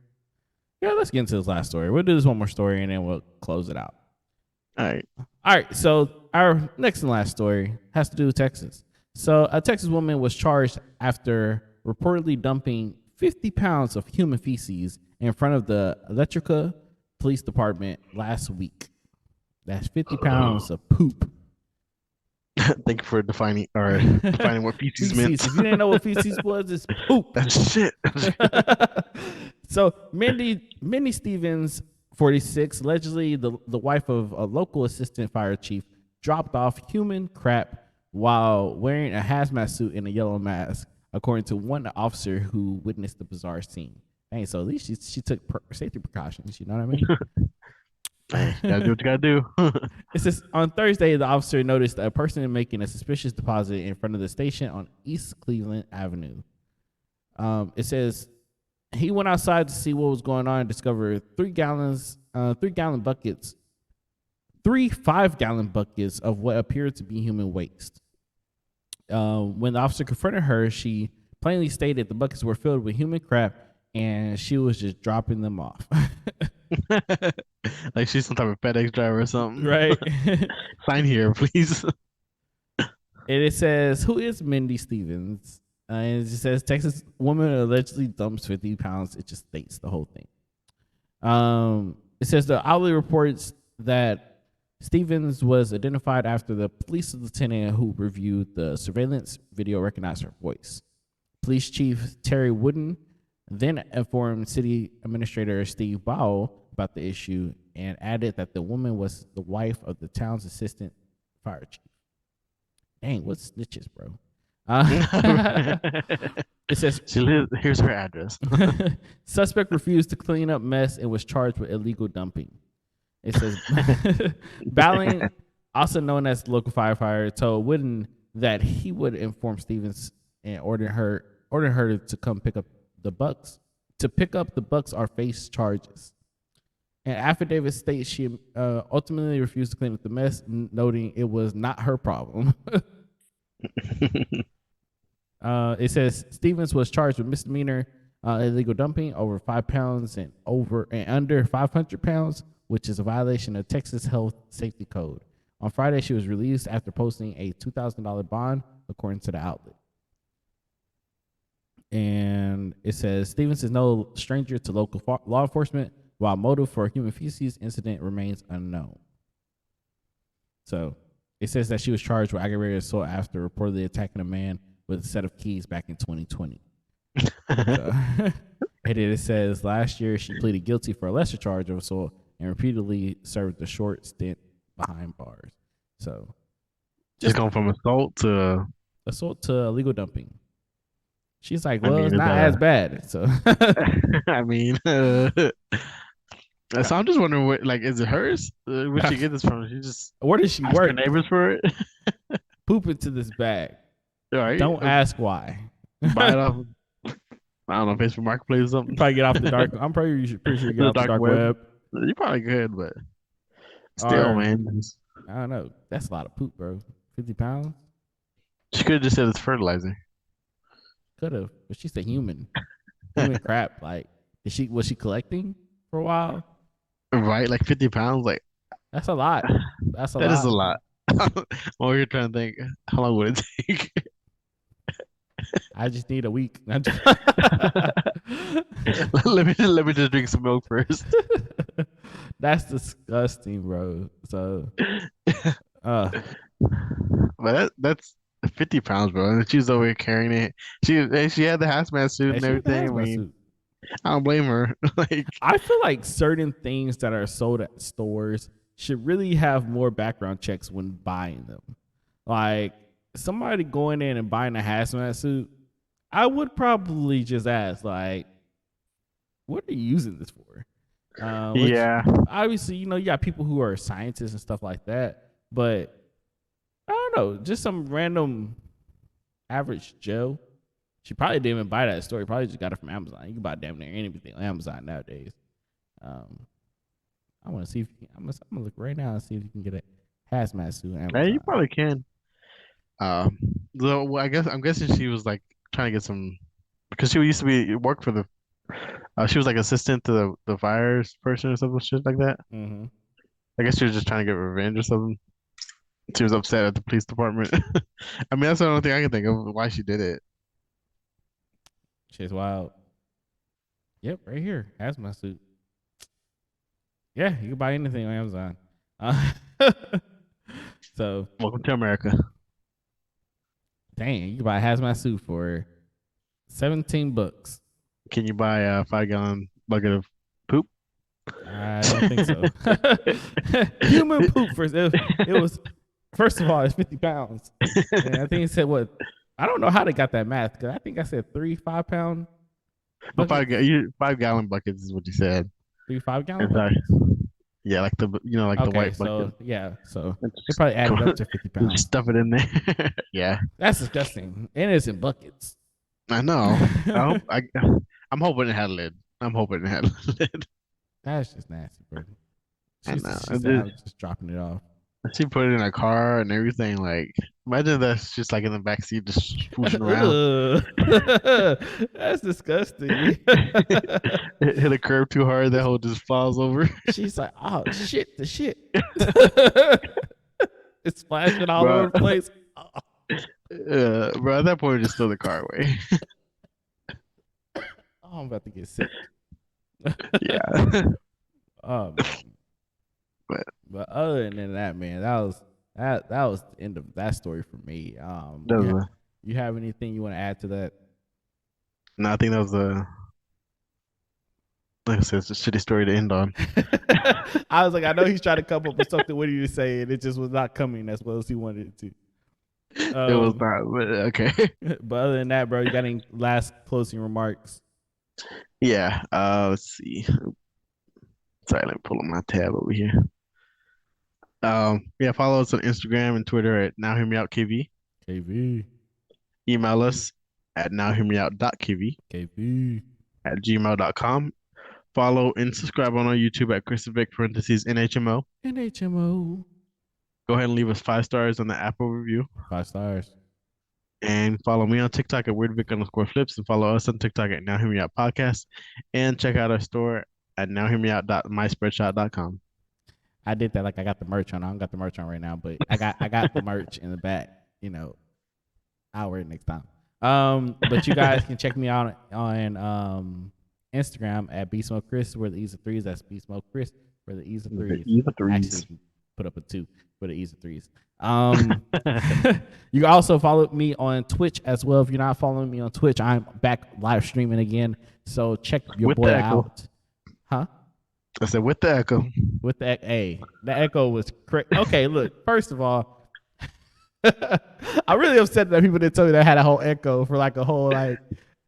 Speaker 1: Yeah, let's get into this last story. We'll do this one more story and then we'll close it out.
Speaker 2: all right.
Speaker 1: All right. So our next and last story has to do with Texas. So a Texas woman was charged after reportedly dumping 50 pounds of human feces in front of the Electrica Police Department last week. That's 50 pounds of poop.
Speaker 2: Thank you for defining what feces meant.
Speaker 1: Feces. If you didn't know what feces was, it's poop.
Speaker 2: That's shit.
Speaker 1: So Mindy Stevens, 46, allegedly the wife of a local assistant fire chief, dropped off human crap while wearing a hazmat suit and a yellow mask, according to one officer who witnessed the bizarre scene. Dang, so at least she took safety precautions. You know what I mean?
Speaker 2: Hey, gotta do what you gotta do.
Speaker 1: It says on Thursday, the officer noticed a person making a suspicious deposit in front of the station on East Cleveland Avenue. It says he went outside to see what was going on and discovered 3 gallon buckets, 5 gallon buckets of what appeared to be human waste. When the officer confronted her, she plainly stated the buckets were filled with human crap and she was just dropping them off.
Speaker 2: Like she's some type of FedEx driver or something.
Speaker 1: Right.
Speaker 2: Sign here, please.
Speaker 1: And it says, who is Mindy Stevens? And it just says, Texas woman allegedly dumps 50 pounds. It just states the whole thing. It says the outlet reports that Stevens was identified after the police lieutenant who reviewed the surveillance video recognized her voice. Police Chief Terry Wooden then informed City Administrator Steve Bowell about the issue and added that the woman was the wife of the town's assistant fire chief. Dang, what snitches, bro? It says
Speaker 2: here's her address.
Speaker 1: suspect refused to clean up mess and was charged with illegal dumping. It says Balling, also known as the local firefighter, told Wooden that he would inform Stevens and order her to come pick up the bucks. To pick up the bucks or face charges. An affidavit states she ultimately refused to clean up the mess, noting it was not her problem. It says Stevens was charged with misdemeanor illegal dumping over 5 pounds and under 500 pounds, which is a violation of Texas Health Safety Code. On Friday, she was released after posting a $2,000 bond, according to the outlet. And it says Stevens is no stranger to local law enforcement, while motive for a human feces incident remains unknown. So It says that she was charged with aggravated assault after reportedly attacking a man with a set of keys back in 2020. So, and it says last year she pleaded guilty for a lesser charge of assault and repeatedly served a short stint behind bars. So,
Speaker 2: She's
Speaker 1: just
Speaker 2: going from assault to.
Speaker 1: assault to illegal dumping. She's like,
Speaker 2: I
Speaker 1: well,
Speaker 2: mean,
Speaker 1: it's
Speaker 2: is
Speaker 1: not as bad. So,
Speaker 2: that I mean, so I'm just wondering, what, like, is it hers? Where'd she get this from? She just
Speaker 1: where does she
Speaker 2: ask her
Speaker 1: work?
Speaker 2: neighbors for it,
Speaker 1: Poop into this bag.
Speaker 2: right?
Speaker 1: Don't ask why.
Speaker 2: Buy it off. I don't know, Facebook Marketplace or
Speaker 1: You
Speaker 2: something.
Speaker 1: probably get off the dark. I'm pretty sure you get
Speaker 2: The
Speaker 1: off the
Speaker 2: dark
Speaker 1: dark
Speaker 2: web.
Speaker 1: web.
Speaker 2: You probably could, but still,
Speaker 1: Or
Speaker 2: man,
Speaker 1: I don't know. That's a lot of poop, bro. 50 pounds?
Speaker 2: she could have just said it's fertilizer,
Speaker 1: Could have. But she's a human. Human crap. Like, was she collecting for a while?
Speaker 2: right? Like 50 pounds, like
Speaker 1: That's a lot. That's a
Speaker 2: that is
Speaker 1: lot.
Speaker 2: a lot. While you're trying to think, how long would it take?
Speaker 1: I just need a week.
Speaker 2: let me just drink some milk first.
Speaker 1: That's disgusting, bro. So, uh,
Speaker 2: But that's 50 pounds, bro. And she's over here carrying it. She had the hazmat suit and
Speaker 1: she had the
Speaker 2: everything. I
Speaker 1: hazmat
Speaker 2: mean,
Speaker 1: suit.
Speaker 2: I don't blame her. Like,
Speaker 1: I feel like certain things that are sold at stores should really have more background checks when buying them. Like somebody going in and buying a hazmat suit, I would probably just ask, like, what are you using this for? Which
Speaker 2: yeah,
Speaker 1: obviously, you got people who are scientists and stuff like that, but I don't know, just some random average Joe. She probably didn't even buy that store. Probably just got it from Amazon. You can buy damn near anything on Amazon nowadays. I want to see if I'm gonna look right now and see if you can get a hazmat suit on
Speaker 2: yeah,
Speaker 1: Amazon.
Speaker 2: you probably can. Well, I'm guessing she was like trying to get some because she used to work for the. She was like assistant to the fires person or something shit like that.
Speaker 1: Mm-hmm.
Speaker 2: I guess she was just trying to get revenge or something. She was upset at the police department. I mean, that's the only thing I can think of why she did it.
Speaker 1: Shit's wild. Yep, right here, hazmat suit. Yeah, you can buy anything on Amazon. So,
Speaker 2: Welcome to America.
Speaker 1: dang, you can buy a hazmat suit for $17.
Speaker 2: Can you buy a 5-gallon bucket of poop?
Speaker 1: I don't think so. Human poop first. It was first of all, it's 50 pounds. And I think it said what? I don't know how they got that math because I think I said 3 5-pound.
Speaker 2: Well, 5-gallon buckets is what you said.
Speaker 1: 3 5-gallon
Speaker 2: Sorry.
Speaker 1: buckets.
Speaker 2: Yeah, like the
Speaker 1: Okay,
Speaker 2: white
Speaker 1: so
Speaker 2: bucket.
Speaker 1: yeah, so they probably added up to 50
Speaker 2: Just
Speaker 1: pounds.
Speaker 2: stuff it in there. Yeah,
Speaker 1: That's disgusting, and it's in buckets.
Speaker 2: I know. I'm hoping it had a lid. I'm hoping it had a lid.
Speaker 1: That's just nasty, bro.
Speaker 2: I
Speaker 1: She
Speaker 2: know.
Speaker 1: said I was just dropping it off.
Speaker 2: She put it in a car and everything. Like, imagine that's just like in the back seat, just swooshing around.
Speaker 1: That's disgusting.
Speaker 2: Hit a curb too hard, that hole just falls over.
Speaker 1: She's like, oh shit, the shit. It's splashing all
Speaker 2: Bro,
Speaker 1: over the place.
Speaker 2: bro, at that point, just throw the car away.
Speaker 1: Oh, I'm about to get sick.
Speaker 2: Yeah.
Speaker 1: Oh,
Speaker 2: But
Speaker 1: but other than that, man, that was the end of that story for me. You have anything you want to add to that?
Speaker 2: no, I think that was like I said, it's a shitty story to end on.
Speaker 1: I was like, I know he's trying to come up with something witty to say, and it just was not coming as well as he wanted it to.
Speaker 2: It was not, but okay.
Speaker 1: But other than that, bro, you got any last closing remarks?
Speaker 2: Yeah. Let's see. Sorry, let me pull up my tab over here. Yeah, follow us on Instagram and Twitter at nowhearmeout.kv.
Speaker 1: KV.
Speaker 2: Email us at nowhearmeout.kv
Speaker 1: KV.
Speaker 2: at gmail.com. Follow and subscribe on our YouTube at Christopher (NHMO).
Speaker 1: NHMO.
Speaker 2: Go ahead and leave us 5 stars on the Apple review.
Speaker 1: 5 stars.
Speaker 2: And follow me on TikTok at weirdvic_flips and follow us on TikTok at Now Hear Me Out Podcast. And check out our store at nowhearmeout.myspreadshop.com.
Speaker 1: I did that like I got the merch on. I don't got the merch on right now, but I got the merch in the back. I'll wear it next time. But you guys can check me out on Instagram at BSmokeChris, where the E's are threes. That's BSmokeChris, where the E's are threes.
Speaker 2: E's are threes.
Speaker 1: Actually, put up a 2 for the easy threes. You can also follow me on Twitch as well. If you're not following me on Twitch, I'm back live streaming again. So check your
Speaker 2: With
Speaker 1: boy
Speaker 2: the echo.
Speaker 1: out. Huh?
Speaker 2: I said with the echo.
Speaker 1: With the the echo was correct. Okay, look. First of all, I'm really upset that people didn't tell me that I had a whole echo for like a whole like.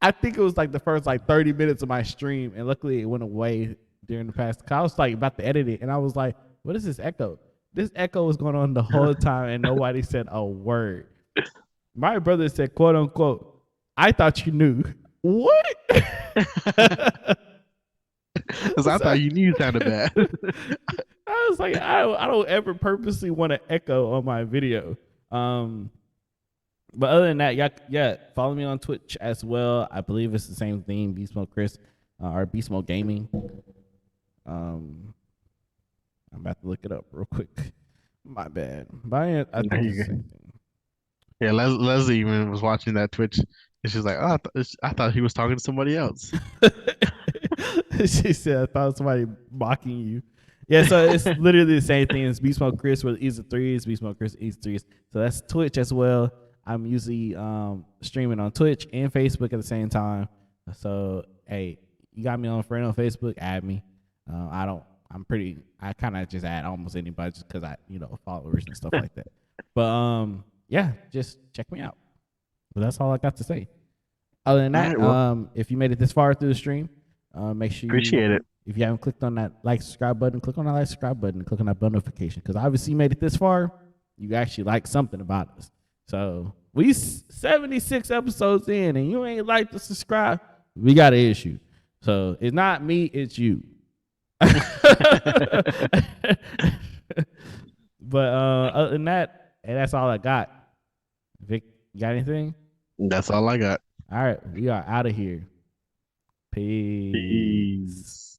Speaker 1: I think it was like the first like 30 minutes of my stream, and luckily it went away during the past. I was like about to edit it, and I was like, "What is this echo?" This echo was going on the whole time, and nobody said a word. My brother said, "quote unquote," I thought you knew. What?
Speaker 2: Because I thought you knew you sounded bad.
Speaker 1: I was like, I don't ever purposely want to echo on my video. But other than that, yeah, follow me on Twitch as well. I believe it's the same thing, Beast Mode Chris, or Beast Mode Gaming. I'm about to look it up real quick. My bad. But I think it's the same thing.
Speaker 2: Yeah, Leslie even was watching that Twitch, and she's like, "Oh, I thought he was talking to somebody else."
Speaker 1: She said, "I thought somebody mocking you." Yeah, so it's literally the same thing as Beast Mode Chris with Easy Threes, Beast Mode Chris Easy Threes. So that's Twitch as well. I'm usually streaming on Twitch and Facebook at the same time. So hey, you got me on a friend on Facebook, add me. I kind of just add almost anybody just because followers and stuff like that. But yeah, just check me out. But that's all I got to say. Other than that, if you made it this far through the stream, make sure
Speaker 2: appreciate it.
Speaker 1: If you haven't clicked on that subscribe button, click on that subscribe button and click on that bell notification, because obviously you made it this far. You actually like something about us. So we 76 episodes in and you ain't like to subscribe, we got an issue. So it's not me, it's you. But other than that, and that's all I got. Vic, you got anything?
Speaker 2: That's all I got.
Speaker 1: All right, we are out of here. Peace.